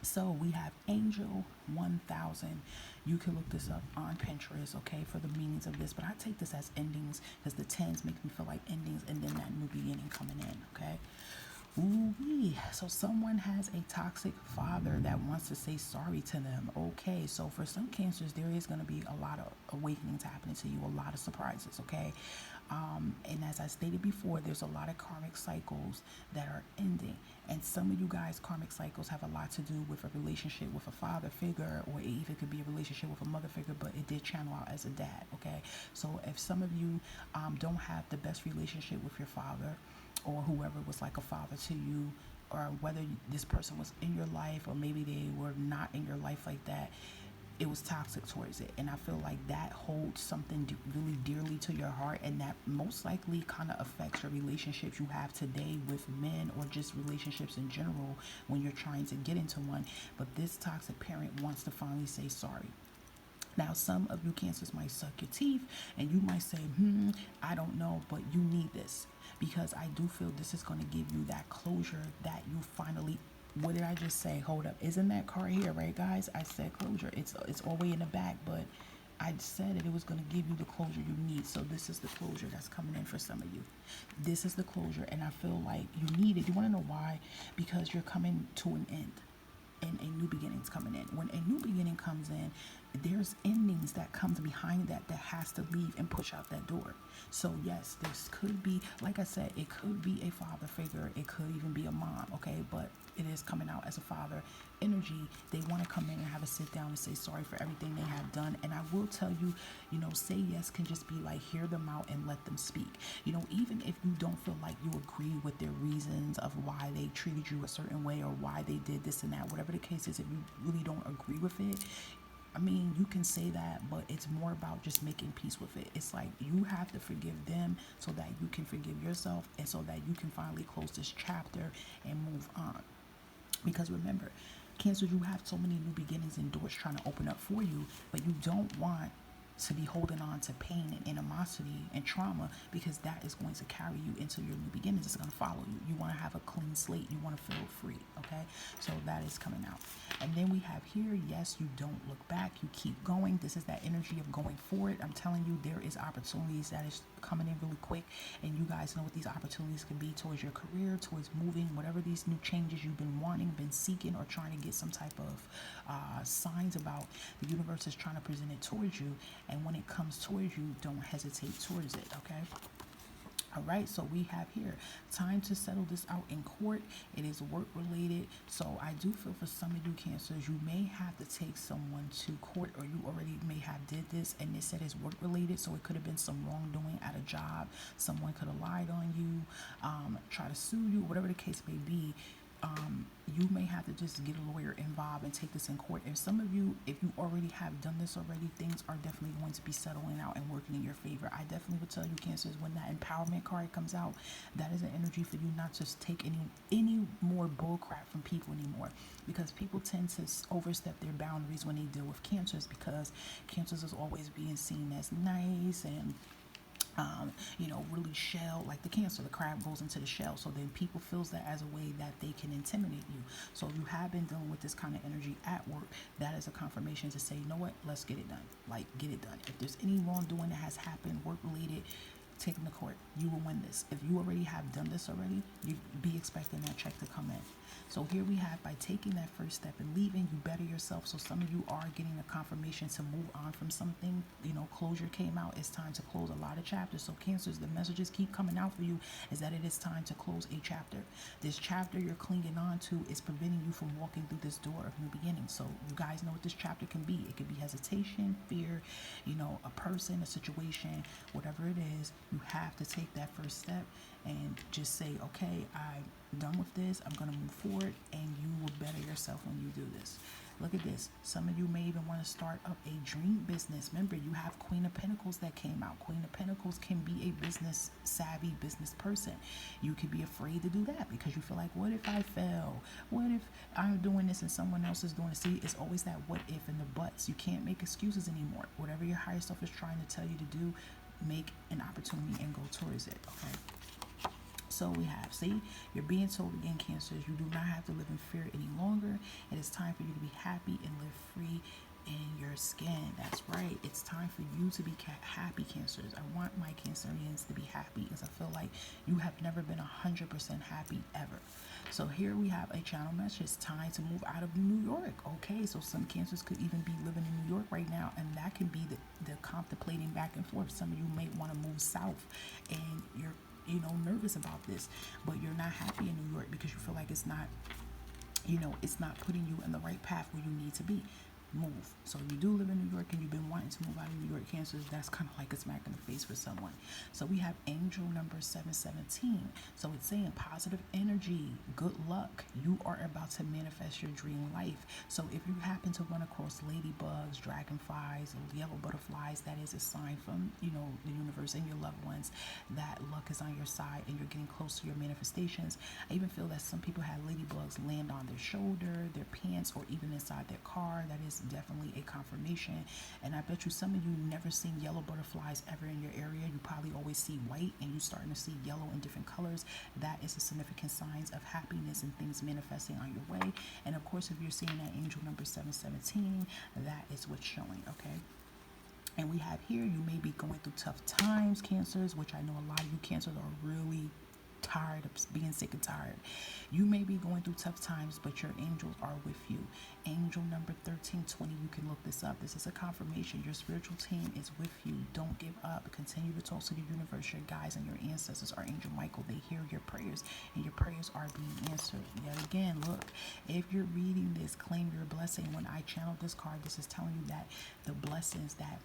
So we have Angel 1000. You can look this up on Pinterest, okay, for the meanings of this. But I take this as endings, because the 10s make me feel like endings, and then that new beginning coming in, okay? Ooh-wee. So someone has a toxic father that wants to say sorry to them. Okay, so for some Cancers, there is going to be a lot of awakenings happening to you, a lot of surprises, okay? And as I stated before, there's a lot of karmic cycles that are ending. And some of you guys, karmic cycles have a lot to do with a relationship with a father figure, or it even could be a relationship with a mother figure, but it did channel out as a dad, okay? So if some of you don't have the best relationship with your father, or whoever was like a father to you, or whether this person was in your life or maybe they were not in your life like that, it was toxic towards it. And I feel like that holds something really dearly to your heart, and that most likely kind of affects your relationships you have today with men, or just relationships in general when you're trying to get into one. But this toxic parent wants to finally say sorry. Now, some of you cancers might suck your teeth and you might say, I don't know, but you need this, because I do feel this is going to give you that closure that you finally. What did I just say? Hold up. Isn't that card here, right, guys? I said closure. It's all the way in the back, but I said that it was going to give you the closure you need. So this is the closure that's coming in for some of you. This is the closure, and I feel like you need it. You want to know why? Because you're coming to an end, and a new beginning's coming in. When a new beginning comes in, there's endings that comes behind that has to leave and push out that door. So yes, this could be, like I said, it could be a father figure, it could even be a mom, okay? But it is coming out as a father energy. They want to come in and have a sit down and say sorry for everything they have done. And I will tell you, say yes can just be like, hear them out and let them speak. Even if you don't feel like you agree with their reasons of why they treated you a certain way or why they did this and that, whatever the case is, if you really don't agree with it, I mean, you can say that, but it's more about just making peace with it. It's like you have to forgive them so that you can forgive yourself, and so that you can finally close this chapter and move on. Because remember, Cancer, you have so many new beginnings and doors trying to open up for you, but you don't want to be holding on to pain and animosity and trauma, because that is going to carry you into your new beginnings. It's going to follow you. You want to have a clean slate. You want to feel free, okay? So that is coming out. And then we have here, yes, you don't look back. You keep going. This is that energy of going forward. I'm telling you, there is opportunities that is coming in really quick, and you guys know what these opportunities can be towards your career, towards moving, whatever these new changes you've been wanting, been seeking, or trying to get some type of signs about. The universe is trying to present it towards you, and when it comes towards you, don't hesitate towards it, okay? All right, so we have here time to settle this out in court. It is work related. So I do feel for some of you cancers, you may have to take someone to court, or you already may have did this, and they said it's work related. So it could have been some wrongdoing at a job. Someone could have lied on you, try to sue you, whatever the case may be. You may have to just get a lawyer involved and take this in court. And some of you, if you already have done this already, things are definitely going to be settling out and working in your favor. I definitely would tell you, cancers, when that empowerment card comes out, that is an energy for you not to take any more bull crap from people anymore, because people tend to overstep their boundaries when they deal with cancers, because cancers is always being seen as nice and really shell, like the cancer, the crab goes into the shell. So then people feels that as a way that they can intimidate you. So if you have been dealing with this kind of energy at work, that is a confirmation to say, you know what, let's get it done. Like, get it done. If there's any wrongdoing that has happened, work related, take them to court. You will win this. If you already have done this already, you be expecting that check to come in. So here we have, by taking that first step and leaving, you better yourself. So some of you are getting a confirmation to move on from something. Closure came out. It's time to close a lot of chapters. So cancers, the messages keep coming out for you is that it is time to close a chapter. This chapter you're clinging on to is preventing you from walking through this door of new beginnings. So you guys know what this chapter can be. It could be hesitation, fear, a person, a situation, whatever it is. You have to take that first step and just say, okay, I'm done with this. I'm going to move forward, and you will better yourself when you do this. Look at this. Some of you may even want to start up a dream business. Remember, you have Queen of Pentacles that came out. Queen of Pentacles can be a business savvy business person. You could be afraid to do that because you feel like, what if I fail? What if I'm doing this and someone else is doing it? See, it's always that what if and the buts. You can't make excuses anymore. Whatever your higher self is trying to tell you to do, make an opportunity and go towards it, okay? So we have, see, you're being told again, cancers, you do not have to live in fear any longer. It is time for you to be happy and live free in your skin. That's right. It's time for you to be happy, Cancers. I want my Cancerians to be happy because I feel like you have never been 100% happy ever. So here we have a channel message. It's time to move out of New York. Okay, so some Cancers could even be living in New York right now, and that can be the contemplating back and forth. Some of you may want to move south, and you're nervous about this, but you're not happy in New York because you feel like it's not it's not putting you in the right path where you need to be. Move. So if you do live in New York and you've been wanting to move out of New York, Cancers, that's kind of like a smack in the face for someone. So we have angel number 717. So it's saying positive energy, good luck. You are about to manifest your dream life. So if you happen to run across ladybugs, dragonflies, yellow butterflies, that is a sign from, the universe and your loved ones that luck is on your side and you're getting close to your manifestations. I even feel that some people had ladybugs land on their shoulder, their pants, or even inside their car. That is definitely a confirmation. And I bet you some of you never seen yellow butterflies ever in your area. You probably always see white and you starting to see yellow in different colors. That is a significant signs of happiness and things manifesting on your way. And of course, if you're seeing that angel number 717, that is what's showing. Okay. And we have here, you may be going through tough times, Cancers, which I know a lot of you Cancers are really tired of being sick and tired. You may be going through tough times, but your angels are with you. Angel number 1320, you can look this up. This is a confirmation. Your spiritual team is with you. Don't give up. Continue to talk to the universe, your guides, and your ancestors. Archangel Michael, they hear your prayers, and your prayers are being answered. Yet again, look, if you're reading this, claim your blessing. When I channel this card, this is telling you that the blessings that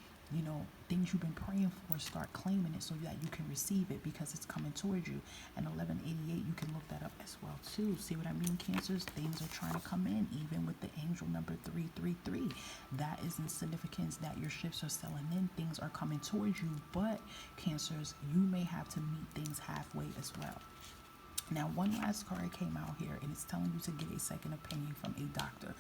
things you've been praying for, start claiming it so that you can receive it because it's coming towards you. And 1188, you can look that up as well too. See what I mean, Cancers? Things are trying to come in, even with the angel number 333. That is in significance that your ships are selling in. Things are coming towards you, but Cancers, you may have to meet things halfway as well. Now, one last card came out here, and it's telling you to get a second opinion from a doctor.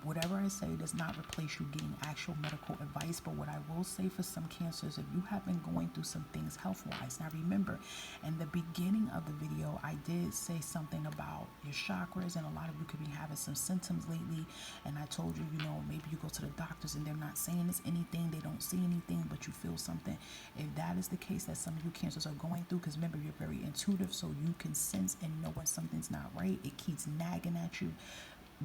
Whatever I say does not replace you getting actual medical advice, but what I will say for some Cancers, if you have been going through some things health-wise, now remember, in the beginning of the video, I did say something about your chakras, and a lot of you could be having some symptoms lately, and I told you, maybe you go to the doctors and they're not saying it's anything, they don't see anything, but you feel something. If that is the case that some of you Cancers are going through, because remember, you're very intuitive, so you can sense and know when something's not right, it keeps nagging at you.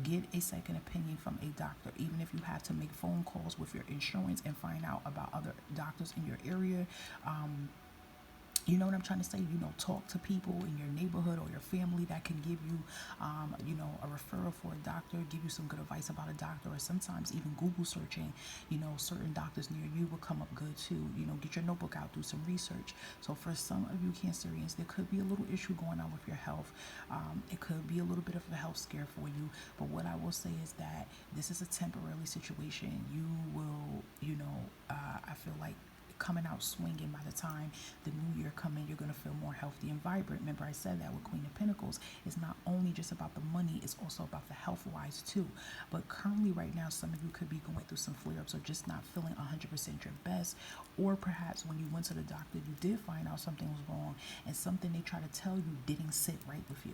Get a second opinion from a doctor, even if you have to make phone calls with your insurance and find out about other doctors in your area. You know what I'm trying to say? Talk to people in your neighborhood or your family that can give you, a referral for a doctor, give you some good advice about a doctor, or sometimes even Google searching, certain doctors near you will come up good too. Get your notebook out, do some research. So for some of you Cancerians, there could be a little issue going on with your health. It could be a little bit of a health scare for you. But what I will say is that this is a temporary situation. You will, I feel like coming out swinging by the time the new year come in, you're going to feel more healthy and vibrant. Remember I said that with Queen of Pentacles, it's not only just about the money, it's also about the health wise too. But currently right now, some of you could be going through some flare-ups or just not feeling 100% your best, or perhaps when you went to the doctor, you did find out something was wrong and something they try to tell you didn't sit right with you.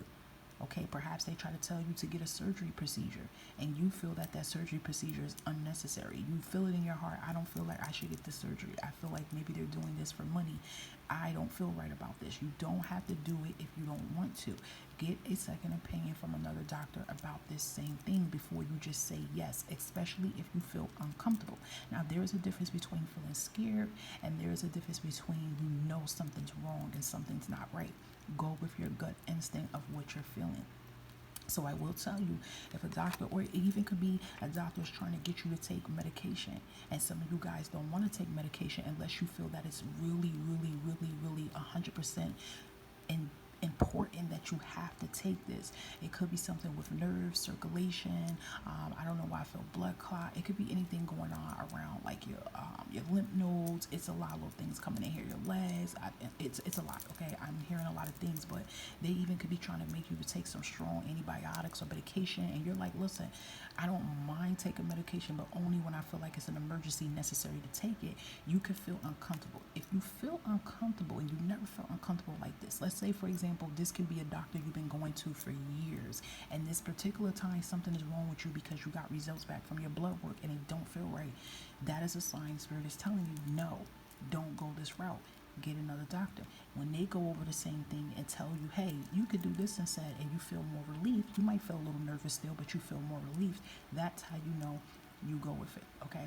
Okay, perhaps they try to tell you to get a surgery procedure and you feel that surgery procedure is unnecessary. You feel it in your heart, I don't feel like I should get this surgery. I feel like maybe they're doing this for money. I don't feel right about this. You don't have to do it if you don't want to. Get a second opinion from another doctor about this same thing before you just say yes, especially if you feel uncomfortable. Now, there is a difference between feeling scared and there is a difference between something's wrong and something's not right. Go with your gut instinct of what you're feeling. So I will tell you, if a doctor, or it even could be a doctor's trying to get you to take medication, and some of you guys don't want to take medication unless you feel that it's really, really, really, really 100% important that you have to take this. It could be something with nerves, circulation. I don't know why I feel blood clot. It could be anything going on around like your lymph nodes. It's a lot of little things coming in here. Your legs. It's a lot. Okay, I'm hearing a lot of things, but they even could be trying to make you to take some strong antibiotics or medication, and you're like, listen, I don't mind taking medication, but only when I feel like it's an emergency necessary to take it. You could feel uncomfortable. If you feel uncomfortable and you never felt uncomfortable like this, let's say for example, example, this could be a doctor you've been going to for years, and this particular time something is wrong with you because you got results back from your blood work and they don't feel right. That is a sign Spirit is telling you, no, don't go this route. Get another doctor. When they go over the same thing and tell you, hey, you could do this instead, and you feel more relief, you might feel a little nervous still, but you feel more relief. That's how you know you go with it, okay?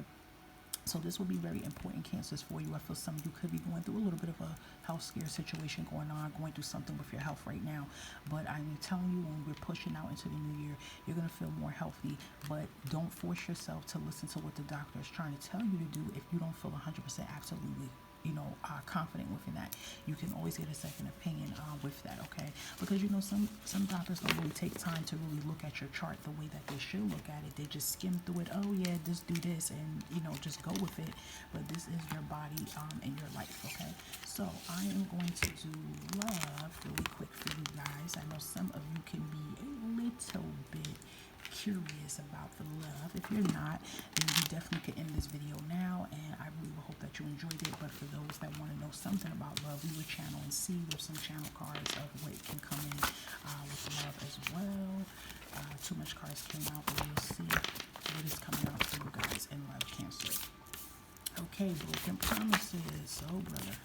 So this will be very important, Cancers, for you. I feel some of you could be going through a little bit of a health scare situation going on, going through something with your health right now. But I'm telling you, when we're pushing out into the new year, you're going to feel more healthy. But don't force yourself to listen to what the doctor is trying to tell you to do if you don't feel 100% absolutely confident within that. You can always get a second opinion with that, okay? Because some doctors don't really take time to really look at your chart the way that they should look at it. They just skim through it. Oh yeah, just do this, and just go with it. But this is your body and your life, okay? So I am going to do love really quick for you guys. I know some of you can be a little bit curious about the love. If you're not, then you definitely can end this video now, and I really hope that you enjoyed it. But for those that want to know something about love, we will channel and see with some channel cards of what can come in with love as well. Too much cards came out, but we'll see what is coming out for you guys in love, Cancer. Okay, broken promises. Oh, brother.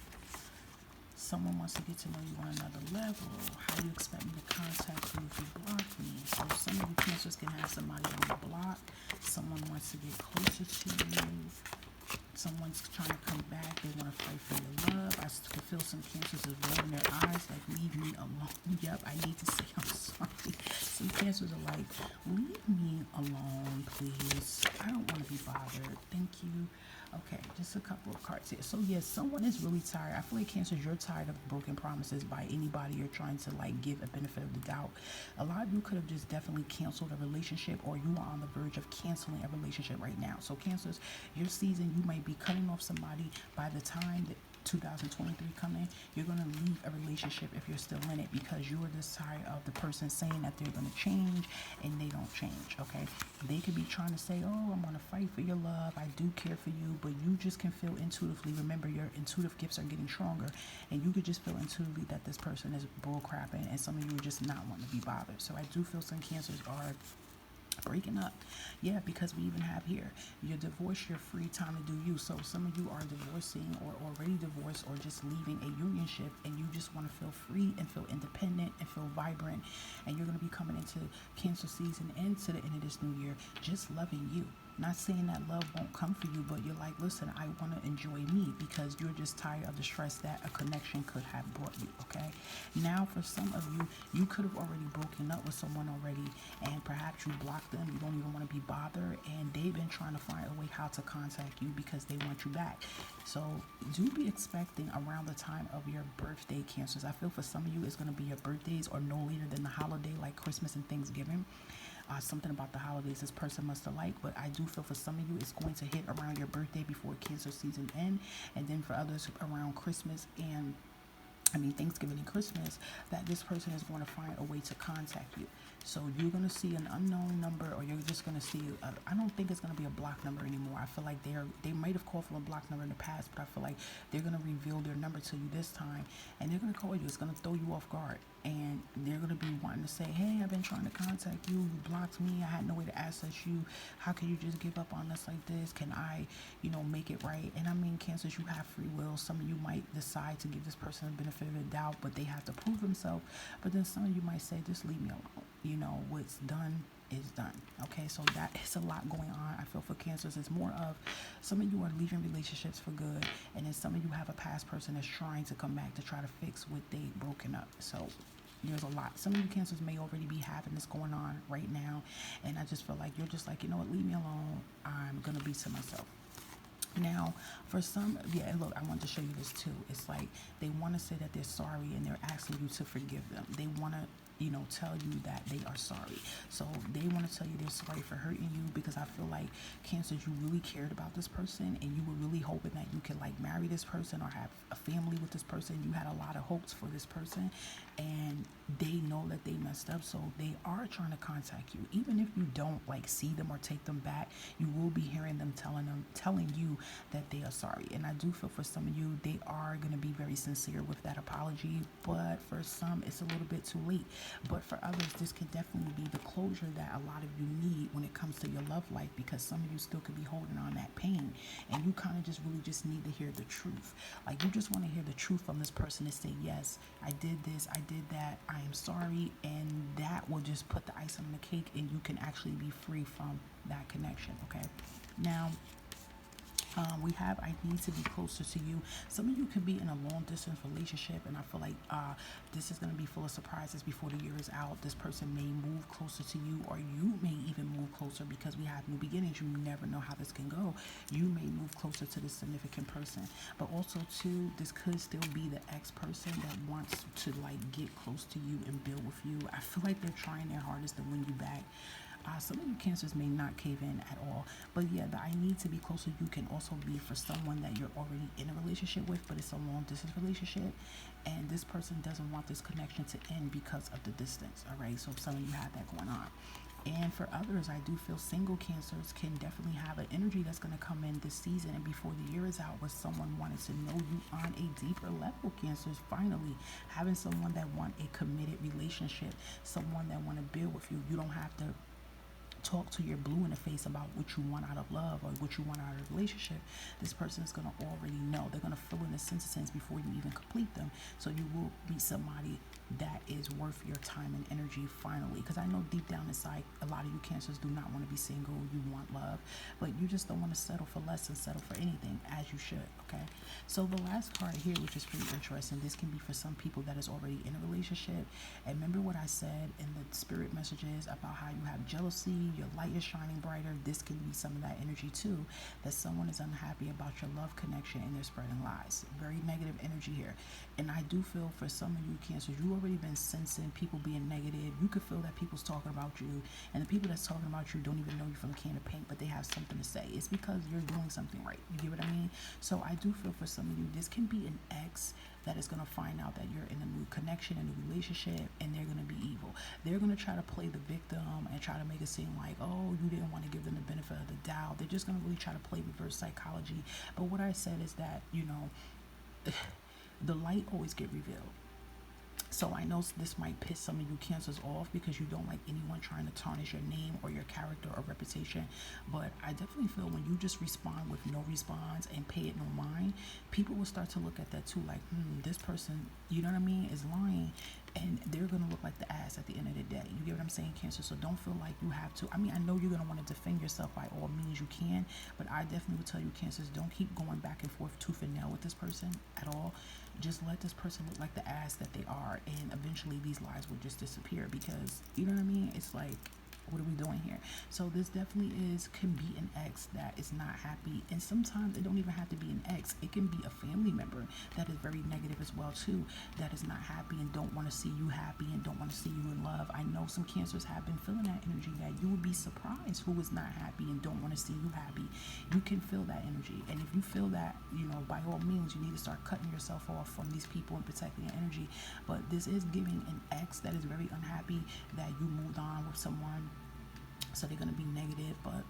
Someone wants to get to know you on another level. How do you expect me to contact you if you block me? So some of you Cancers can have somebody on the block. Someone wants to get closer to you. Someone's trying to come back. They want to fight for your love. I can feel some Cancers is rolling their eyes like, leave me alone. Yep, I need to say I'm sorry. Some Cancers are like, leave me alone, please. I don't want to be bothered. Thank you. Okay, just a couple of cards here. So yes, someone is really tired. I feel like Cancers, you're tired of broken promises by anybody you're trying to give a benefit of the doubt. A lot of you could have just definitely canceled a relationship, or you are on the verge of canceling a relationship right now. So Cancers, your season, you might be cutting off somebody by the time that 2023 come in. You're going to leave a relationship if you're still in it, because you're just tired of the person saying that they're going to change and they don't change, okay? They could be trying to say, oh, I'm going to fight for your love, I do care for you, but you just can feel intuitively. Remember, your intuitive gifts are getting stronger, and you could just feel intuitively that this person is bull crapping, and some of you are just not wanting to be bothered. So I do feel some Cancers are breaking up. Yeah, because we even have here, you're divorced, you're free, time to do you. So some of you are divorcing or already divorced or just leaving a unionship, and you just want to feel free and feel independent and feel vibrant, and you're going to be coming into Cancer season and to the end of this new year just loving you. Not saying that love won't come for you, but you're like, listen, I want to enjoy me, because you're just tired of the stress that a connection could have brought you, okay? Now, for some of you, you could have already broken up with someone already, and perhaps you blocked them. You don't even want to be bothered, and they've been trying to find a way how to contact you because they want you back. So do be expecting around the time of your birthday, Cancers. I feel for some of you, it's going to be your birthdays or no later than the holiday, like Christmas and Thanksgiving. Something about the holidays this person must have liked, but I do feel for some of you it's going to hit around your birthday before Cancer season end, and then for others around Christmas and Thanksgiving and Christmas, that this person is going to find a way to contact you. So you're going to see an unknown number, or you're just going to see, I don't think it's going to be a block number anymore. I feel like they might have called from a block number in the past, but I feel like they're going to reveal their number to you this time, and they're going to call you. It's going to throw you off guard, and they're going to be wanting to say, hey, I've been trying to contact you. You blocked me. I had no way to access you. How can you just give up on us like this? Can I, make it right? And Cancers, you have free will. Some of you might decide to give this person a benefit of the doubt, but they have to prove themselves. But then some of you might say, just leave me alone. What's done is done. Okay, so that is a lot going on. I feel for Cancers, it's more of some of you are leaving relationships for good, and then some of you have a past person that's trying to come back to try to fix what they broken up. So there's a lot. Some of you Cancers may already be having this going on right now, and I just feel like you're just like, what, leave me alone. I'm gonna be to myself. Now, for some, look, I want to show you this too. It's like they want to say that they're sorry, and they're asking you to forgive them. They want to tell you that they are sorry. So they want to tell you they're sorry for hurting you, because I feel like Cancers, you really cared about this person, and you were really hoping that you could marry this person or have a family with this person. You had a lot of hopes for this person, and they know that they messed up, so they are trying to contact you. Even if you don't like see them or take them back, you will be hearing them telling you that they are sorry. And I do feel for some of you, they are going to be very sincere with that apology, but for some it's a little bit too late. But for others, this can definitely be the closure that a lot of you need when it comes to your love life, because some of you still could be holding on that pain, and you kind of just really just need to hear the truth. Like, you just want to hear the truth from this person to say, yes, I did this, I did that, I am sorry, and that will just put the ice on the cake, and you can actually be free from that connection. Okay, now we have I need to be closer to you. Some of you could be in a long distance relationship, and I feel like this is going to be full of surprises before the year is out. This person may move closer to you, or you may even move closer, because we have new beginnings. You never know how this can go. You may move closer to this significant person, but also too, this could still be the ex person that wants to like get close to you and build with you. I feel like they're trying their hardest to win you back. Some of you cancers may not cave in at all, but yeah, the I need to be closer you can also be for someone that you're already in a relationship with, but it's a long distance relationship, and this person doesn't want this connection to end because of the distance. All right, so some of you have that going on. And for others, I do feel single cancers can definitely have an energy that's going to come in this season and before the year is out, with someone wanting to know you on a deeper level. Cancers finally having someone that want a committed relationship, someone that want to build with you. You don't have to talk to your blue in the face about what you want out of love or what you want out of a relationship. This person is going to already know. They're going to fill in the sentences before you even complete them. So you will be somebody that is worth your time and energy finally. Because I know deep down inside, a lot of you cancers do not want to be single. You want love, but you just don't want to settle for less and settle for anything, as you should. Okay, so the last card here, which is pretty interesting, this can be for some people that is already in a relationship. And remember what I said in the spirit messages about how you have jealousy, your light is shining brighter. This can be some of that energy too, that someone is unhappy about your love connection and they're spreading lies. Very negative energy here. And I do feel for some of you cancers, you already been sensing people being negative. You could feel that people's talking about you, and the people that's talking about you don't even know you from a can of paint, but they have something to say. It's because you're doing something right. You get what I mean? So I do feel for some of you, this can be an ex that is going to find out that you're in a new connection, a new relationship, and they're going to be evil. They're going to try to play the victim and try to make it seem like, oh, you didn't want to give them the benefit of the doubt. They're just going to really try to play reverse psychology. But what I said is that, the light always get revealed. So I know this might piss some of you cancers off because you don't like anyone trying to tarnish your name or your character or reputation. But I definitely feel when you just respond with no response and pay it no mind, people will start to look at that too, like, this person, you know what I mean, is lying. And they're going to look like the ass at the end of the day. You get what I'm saying, Cancer? So don't feel like you have to. I mean, I know you're going to want to defend yourself by all means you can, but I definitely would tell you, Cancers, don't keep going back and forth tooth and nail with this person at all. Just let this person look like the ass that they are, and eventually these lies will just disappear, because, you know what I mean? It's like, what are we doing here? So this definitely can be an ex that is not happy, and sometimes it don't even have to be an ex. It can be a family member that is very negative as well too, that is not happy and don't want to see you happy and don't want to see you in love. I know some cancers have been feeling that energy, that you would be surprised who is not happy and don't want to see you happy. You can feel that energy, and if you feel that, by all means, you need to start cutting yourself off from these people and protecting your energy. But this is giving an ex that is very unhappy that you moved on with someone, so they're going to be negative, but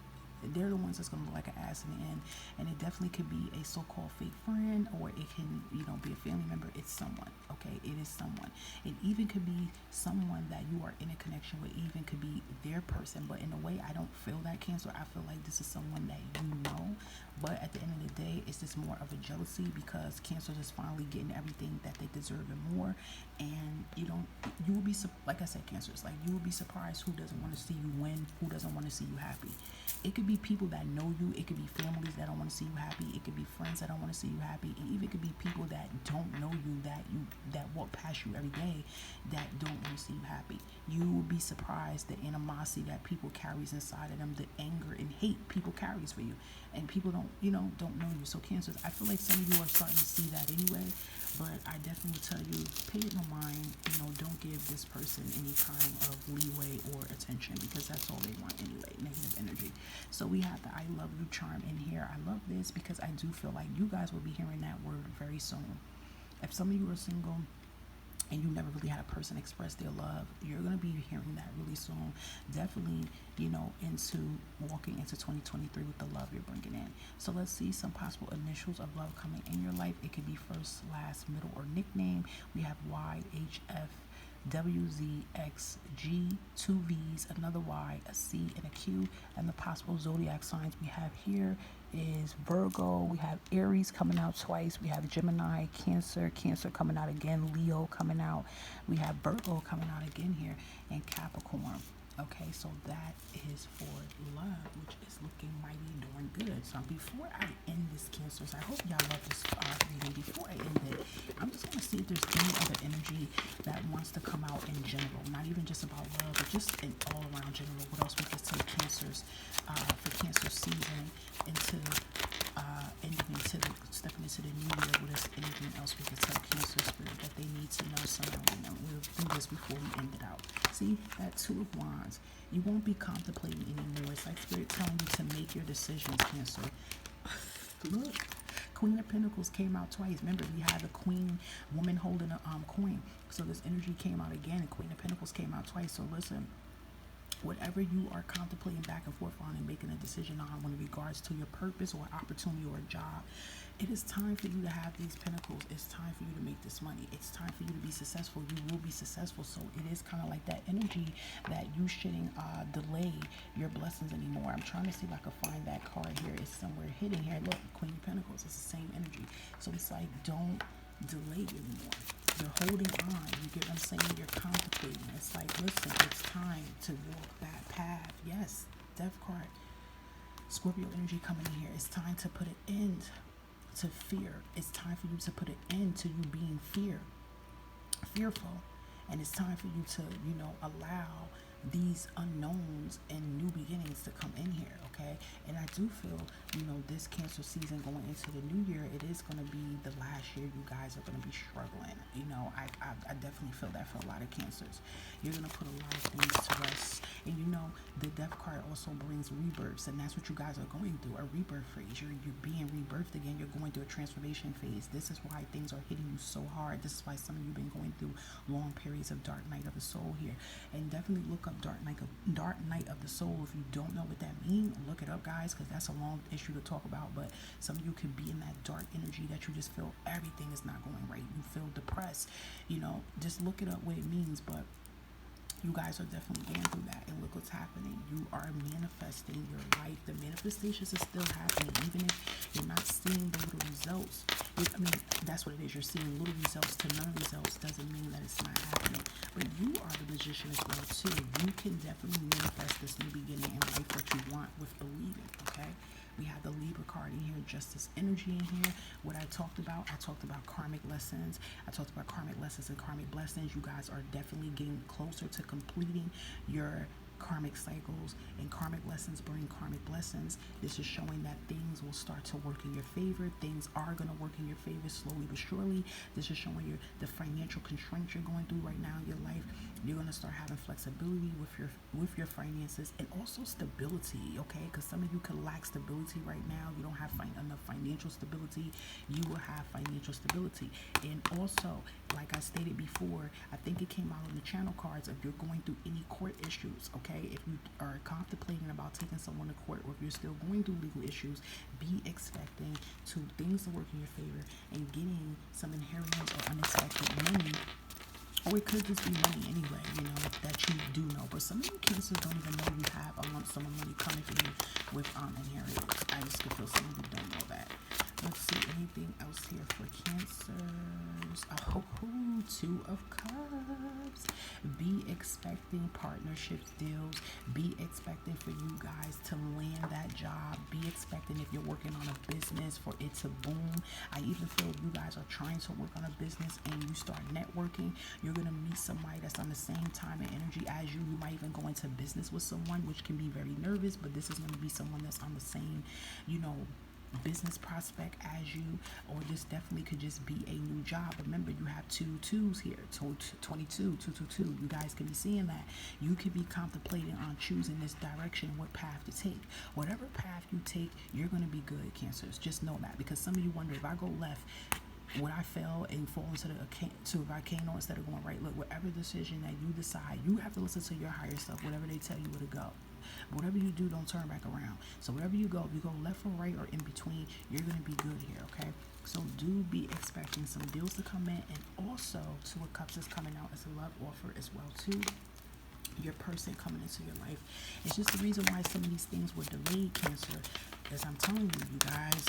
they're the ones that's going to look like an ass in the end. And it definitely could be a so-called fake friend, or it can, be a family member. It's someone, okay? It is someone. It even could be someone that you are in a connection with, even could be their person. But in a way, I don't feel that, Cancer. I feel like this is someone that you know. But at the end of the day, it's just more of a jealousy, because Cancer is finally getting everything that they deserve and more. And you will be, like I said, Cancer, it's like you will be surprised who doesn't want to see you win, who doesn't want to see you happy. It could be people that know you. It could be families that don't want to see you happy. It could be friends that don't want to see you happy. And even could be people that don't know you, that walk past you every day, that don't want to see you happy. You will be surprised the animosity that people carries inside of them, the anger and hate people carries for you. And people don't know you. So Cancers, I feel like some of you are starting to see that anyway. But I definitely will tell you, pay it no mind. Don't give this person any kind of leeway or attention, because that's all they want anyway, negative energy. So we have the I love you charm in here. I love this because I do feel like you guys will be hearing that word very soon. If some of you are single, and you never really had a person express their love, you're going to be hearing that really soon. Definitely, into walking into 2023 with the love you're bringing in. So let's see some possible initials of love coming in your life. It could be first, last, middle, or nickname. We have Y, H, F, W, Z, X, G, two V's, another Y, a C, and a Q. And the possible zodiac signs we have here is Virgo. We have Aries coming out twice. We have Gemini, Cancer, Cancer coming out again, Leo coming out. We have Virgo coming out again here, and Capricorn. Okay, so that is for love, which is looking mighty darn good. So before I end this, Cancers, I hope y'all love this reading. Before I end it, I'm just going to see if there's any other energy that wants to come out in general. Not even just about love, but just in all around general. What else we could say, Cancers, for Cancer season into stepping into the new year. What is anything else we could tell Cancer spirit that they need to know surrounding them? We'll do this before we end it out. See, that Two of Wands. You won't be contemplating anymore. It's like Spirit telling you to make your decisions, Cancer. Look, Queen of Pentacles came out twice. Remember, we had the Queen woman holding a coin. So this energy came out again, and Queen of Pentacles came out twice. So listen, whatever you are contemplating back and forth on and making a decision on in regards to your purpose or opportunity or a job, it is time for you to have these pentacles. It's time for you to make this money. It's time for you to be successful. You will be successful. So it is kind of like that energy that you shouldn't delay your blessings anymore. I'm trying to see if I can find that card here. It's somewhere hidden here. Look, Queen of Pentacles. It's the same energy. So it's like, don't delay anymore. You're holding on. You get what I'm saying? You're contemplating. It's like, listen, it's time to walk that path. Yes, Death card. Scorpio energy coming in here. It's time to put an end to fear. It's time for you to put an end to you being fearful. And it's time for you to, allow these unknowns and new beginnings to come in here, okay? And I do feel, this Cancer season going into the new year, it is going to be the last year you guys are going to be struggling. I definitely feel that for a lot of Cancers. You're going to put a lot of things to rest. And the Death card also brings rebirths, and that's what you guys are going through, a rebirth phase. You're being rebirthed again. You're going through a transformation phase. This is why things are hitting you so hard. This is why some of you have been going through long periods of dark night of the soul here. And definitely look up dark night of the soul. If you don't know what that means, look it up, guys, because that's a long issue to talk about. But some of you could be in that dark energy that you just feel everything is not going right. You feel depressed. Just look it up what it means. But you guys are definitely going through that, and look what's happening. You are manifesting your life. The manifestations are still happening, even if you're not seeing the little results. That's what it is. You're seeing little results to none results. Doesn't mean that it's not happening. But you are the magician as well too. You can definitely manifest this new beginning in life that you want with believing. Okay. We have the Libra card in here, justice energy in here. What I talked about karmic lessons. I talked about karmic lessons and karmic blessings. You guys are definitely getting closer to completing your karmic cycles, and karmic lessons bring karmic blessings. This is showing that things will start to work in your favor. Things are going to work in your favor slowly but surely. This is showing you the financial constraints you're going through right now in your life. You're going to start having flexibility with your finances, and also stability, okay? Because some of you could lack stability right now. You don't have enough financial stability. You will have financial stability. And also, like I stated before, I think it came out on the channel cards, if you're going through any court issues, okay? If you are contemplating about taking someone to court, or if you're still going through legal issues, be expecting things to work in your favor and getting some inheritance or unexpected money. Or it could just be money anyway, that you do know. But some of you Cancers don't even know you have a lump sum of money coming for you with inheritance. I just feel some of you don't know that. Let's see, anything else here for Cancers? Oh, Two of Cups. Be expecting partnerships, deals. Be expecting for you guys to land that job. Be expecting, if you're working on a business, for it to boom. I even feel if you guys are trying to work on a business and you start networking, you're going to meet somebody that's on the same time and energy as you. You might even go into business with someone, which can be very nervous, but this is going to be someone that's on the same, business prospect as you, or this definitely could just be a new job. Remember, you have two twos here, 22, 222. You guys can be seeing that. You could be contemplating on choosing this direction, what path to take. Whatever path you take, you're going to be good, Cancers. Just know that, because some of you wonder, if I go left, would I fail and fall into to a volcano instead of going right? Look, whatever decision that you decide, you have to listen to your higher self, whatever they tell you where to go. Whatever you do, don't turn back around. So wherever you go, if you go left or right or in between, you're going to be good here, okay? So do be expecting some deals to come in, and also Two of Cups is coming out as a love offer as well too. Your person coming into your life. It's just the reason why some of these things were delayed, Cancer, is I'm telling you, you guys,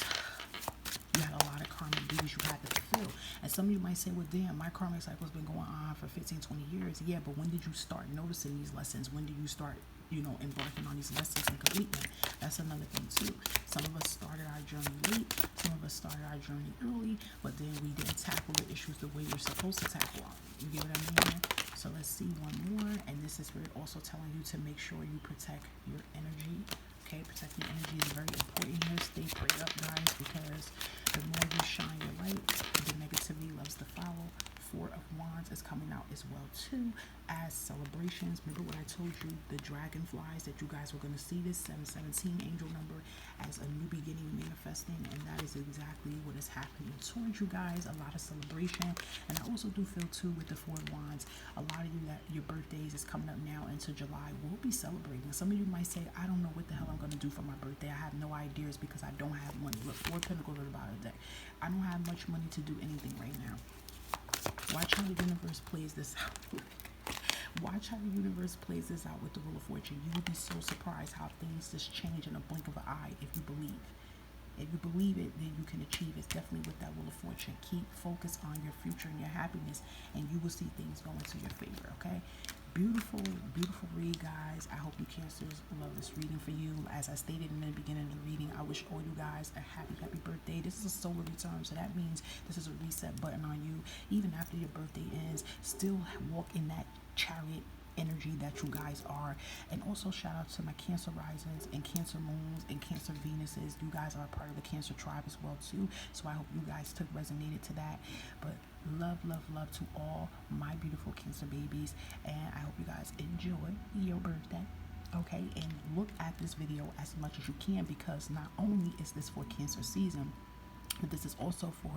you had a lot of karmic duties you had to fulfill. And some of you might say, well, damn, my karmic cycle's been going on for 15, 20 years. Yeah, but when did you start noticing these lessons? When did you start, embarking on these lessons and complete them? That's another thing too. Some of us started our journey late. Some of us started our journey early, but then we didn't tackle the issues the way you're supposed to tackle them. You get what I mean? So let's see one more. And this is where also telling you to make sure you protect your energy. Okay, protecting energy is very important here. Stay prayed up, guys, because the more you shine your light, the negativity loves to follow. Four of Wands is coming out as well too as celebrations. Remember what I told you, the dragonflies, that you guys were going to see this 717 angel number as a new beginning manifesting, and that is exactly what is happening towards you guys. A lot of celebration. And I also do feel too with the Four of Wands, a lot of you that your birthdays is coming up now into July will be celebrating. Some of you might say, I don't know what the hell I'm going to do for my birthday. I have no ideas because I don't have money. Look, Four of Pentacles at the bottom of the deck. I don't have much money to do anything right now. Watch how the universe plays this out. Watch how the universe plays this out with the Wheel of Fortune. You will be so surprised how things just change in a blink of an eye if you believe. If you believe it, then you can achieve it. It's definitely with that Wheel of Fortune. Keep focus on your future and your happiness, and you will see things go into your favor, okay? Beautiful, beautiful read, guys. I hope you Cancers love this reading for you. As I stated in the beginning of the reading, I wish all you guys a happy, happy birthday. This is a solar return, so that means this is a reset button on you. Even after your birthday ends, still walk in that chariot energy that you guys are. And also shout out to my Cancer risings and Cancer moons and Cancer Venuses. You guys are a part of the Cancer tribe as well too, so I hope you guys resonated to that. But love, love, love to all my beautiful Cancer babies, and I hope you guys enjoy your birthday. Okay, and look at this video as much as you can, because not only is this for Cancer season, but this is also for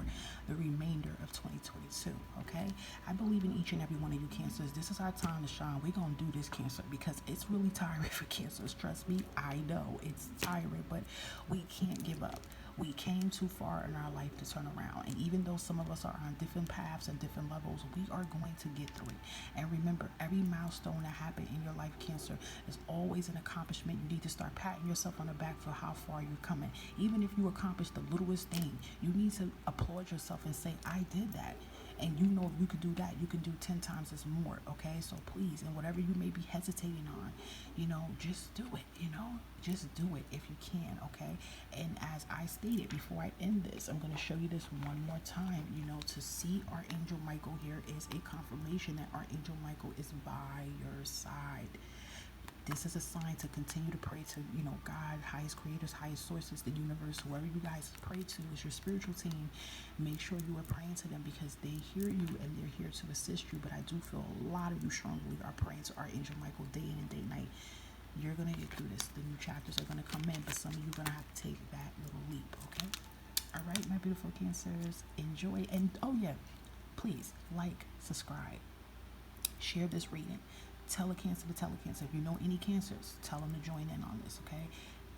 the remainder of 2022, okay? I believe in each and every one of you Cancers. This is our time to shine. We're going to do this, Cancer, because it's really tiring for Cancers. Trust me, I know it's tiring, but we can't give up. We came too far in our life to turn around. And even though some of us are on different paths and different levels, we are going to get through it. And remember, every milestone that happened in your life, Cancer, is always an accomplishment. You need to start patting yourself on the back for how far you're coming. Even if you accomplish the littlest thing, you need to applaud yourself and say, I did that. And you know, if you could do that, you can do 10 times as more, okay? So please, and whatever you may be hesitating on, just do it, just do it if you can, okay? And as I stated before I end this, I'm going to show you this one more time, to see Archangel Michael here is a confirmation that Archangel Michael is by your side. This is a sign to continue to pray to, God, highest creators, highest sources, the universe, whoever you guys pray to is your spiritual team. Make sure you are praying to them because they hear you and they're here to assist you. But I do feel a lot of you strongly are praying to Archangel Michael day in and day night. You're going to get through this. The new chapters are going to come in, but some of you are going to have to take that little leap, okay? All right, my beautiful Cancers, enjoy. And, oh, yeah, please like, subscribe, share this reading. Tell a Cancer to tell a Cancer. If you know any Cancers, tell them to join in on this, okay?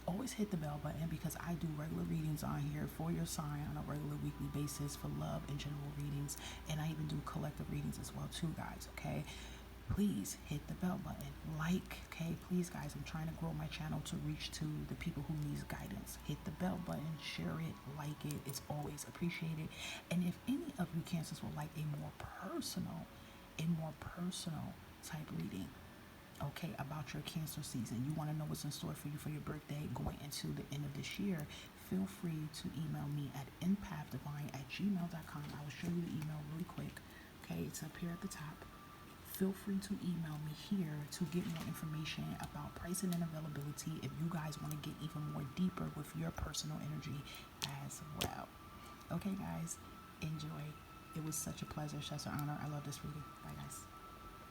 Always hit the bell button because I do regular readings on here for your sign on a regular weekly basis for love and general readings. And I even do collective readings as well too, guys, okay? Please hit the bell button. Okay? Please, guys, I'm trying to grow my channel to reach to the people who need guidance. Hit the bell button, share it, like it. It's always appreciated. And if any of you Cancers would like a more personal type reading, okay, about your Cancer season, you want to know what's in store for you for your birthday going into the end of this year, feel free to email me at empathDivine@gmail.com. I will show you the email really quick, okay? It's up here at the top. Feel free to email me here to get more information about pricing and availability if you guys want to get even more deeper with your personal energy as well. Okay, guys, enjoy. It was such a pleasure, such an honor. I love this reading. Bye, guys.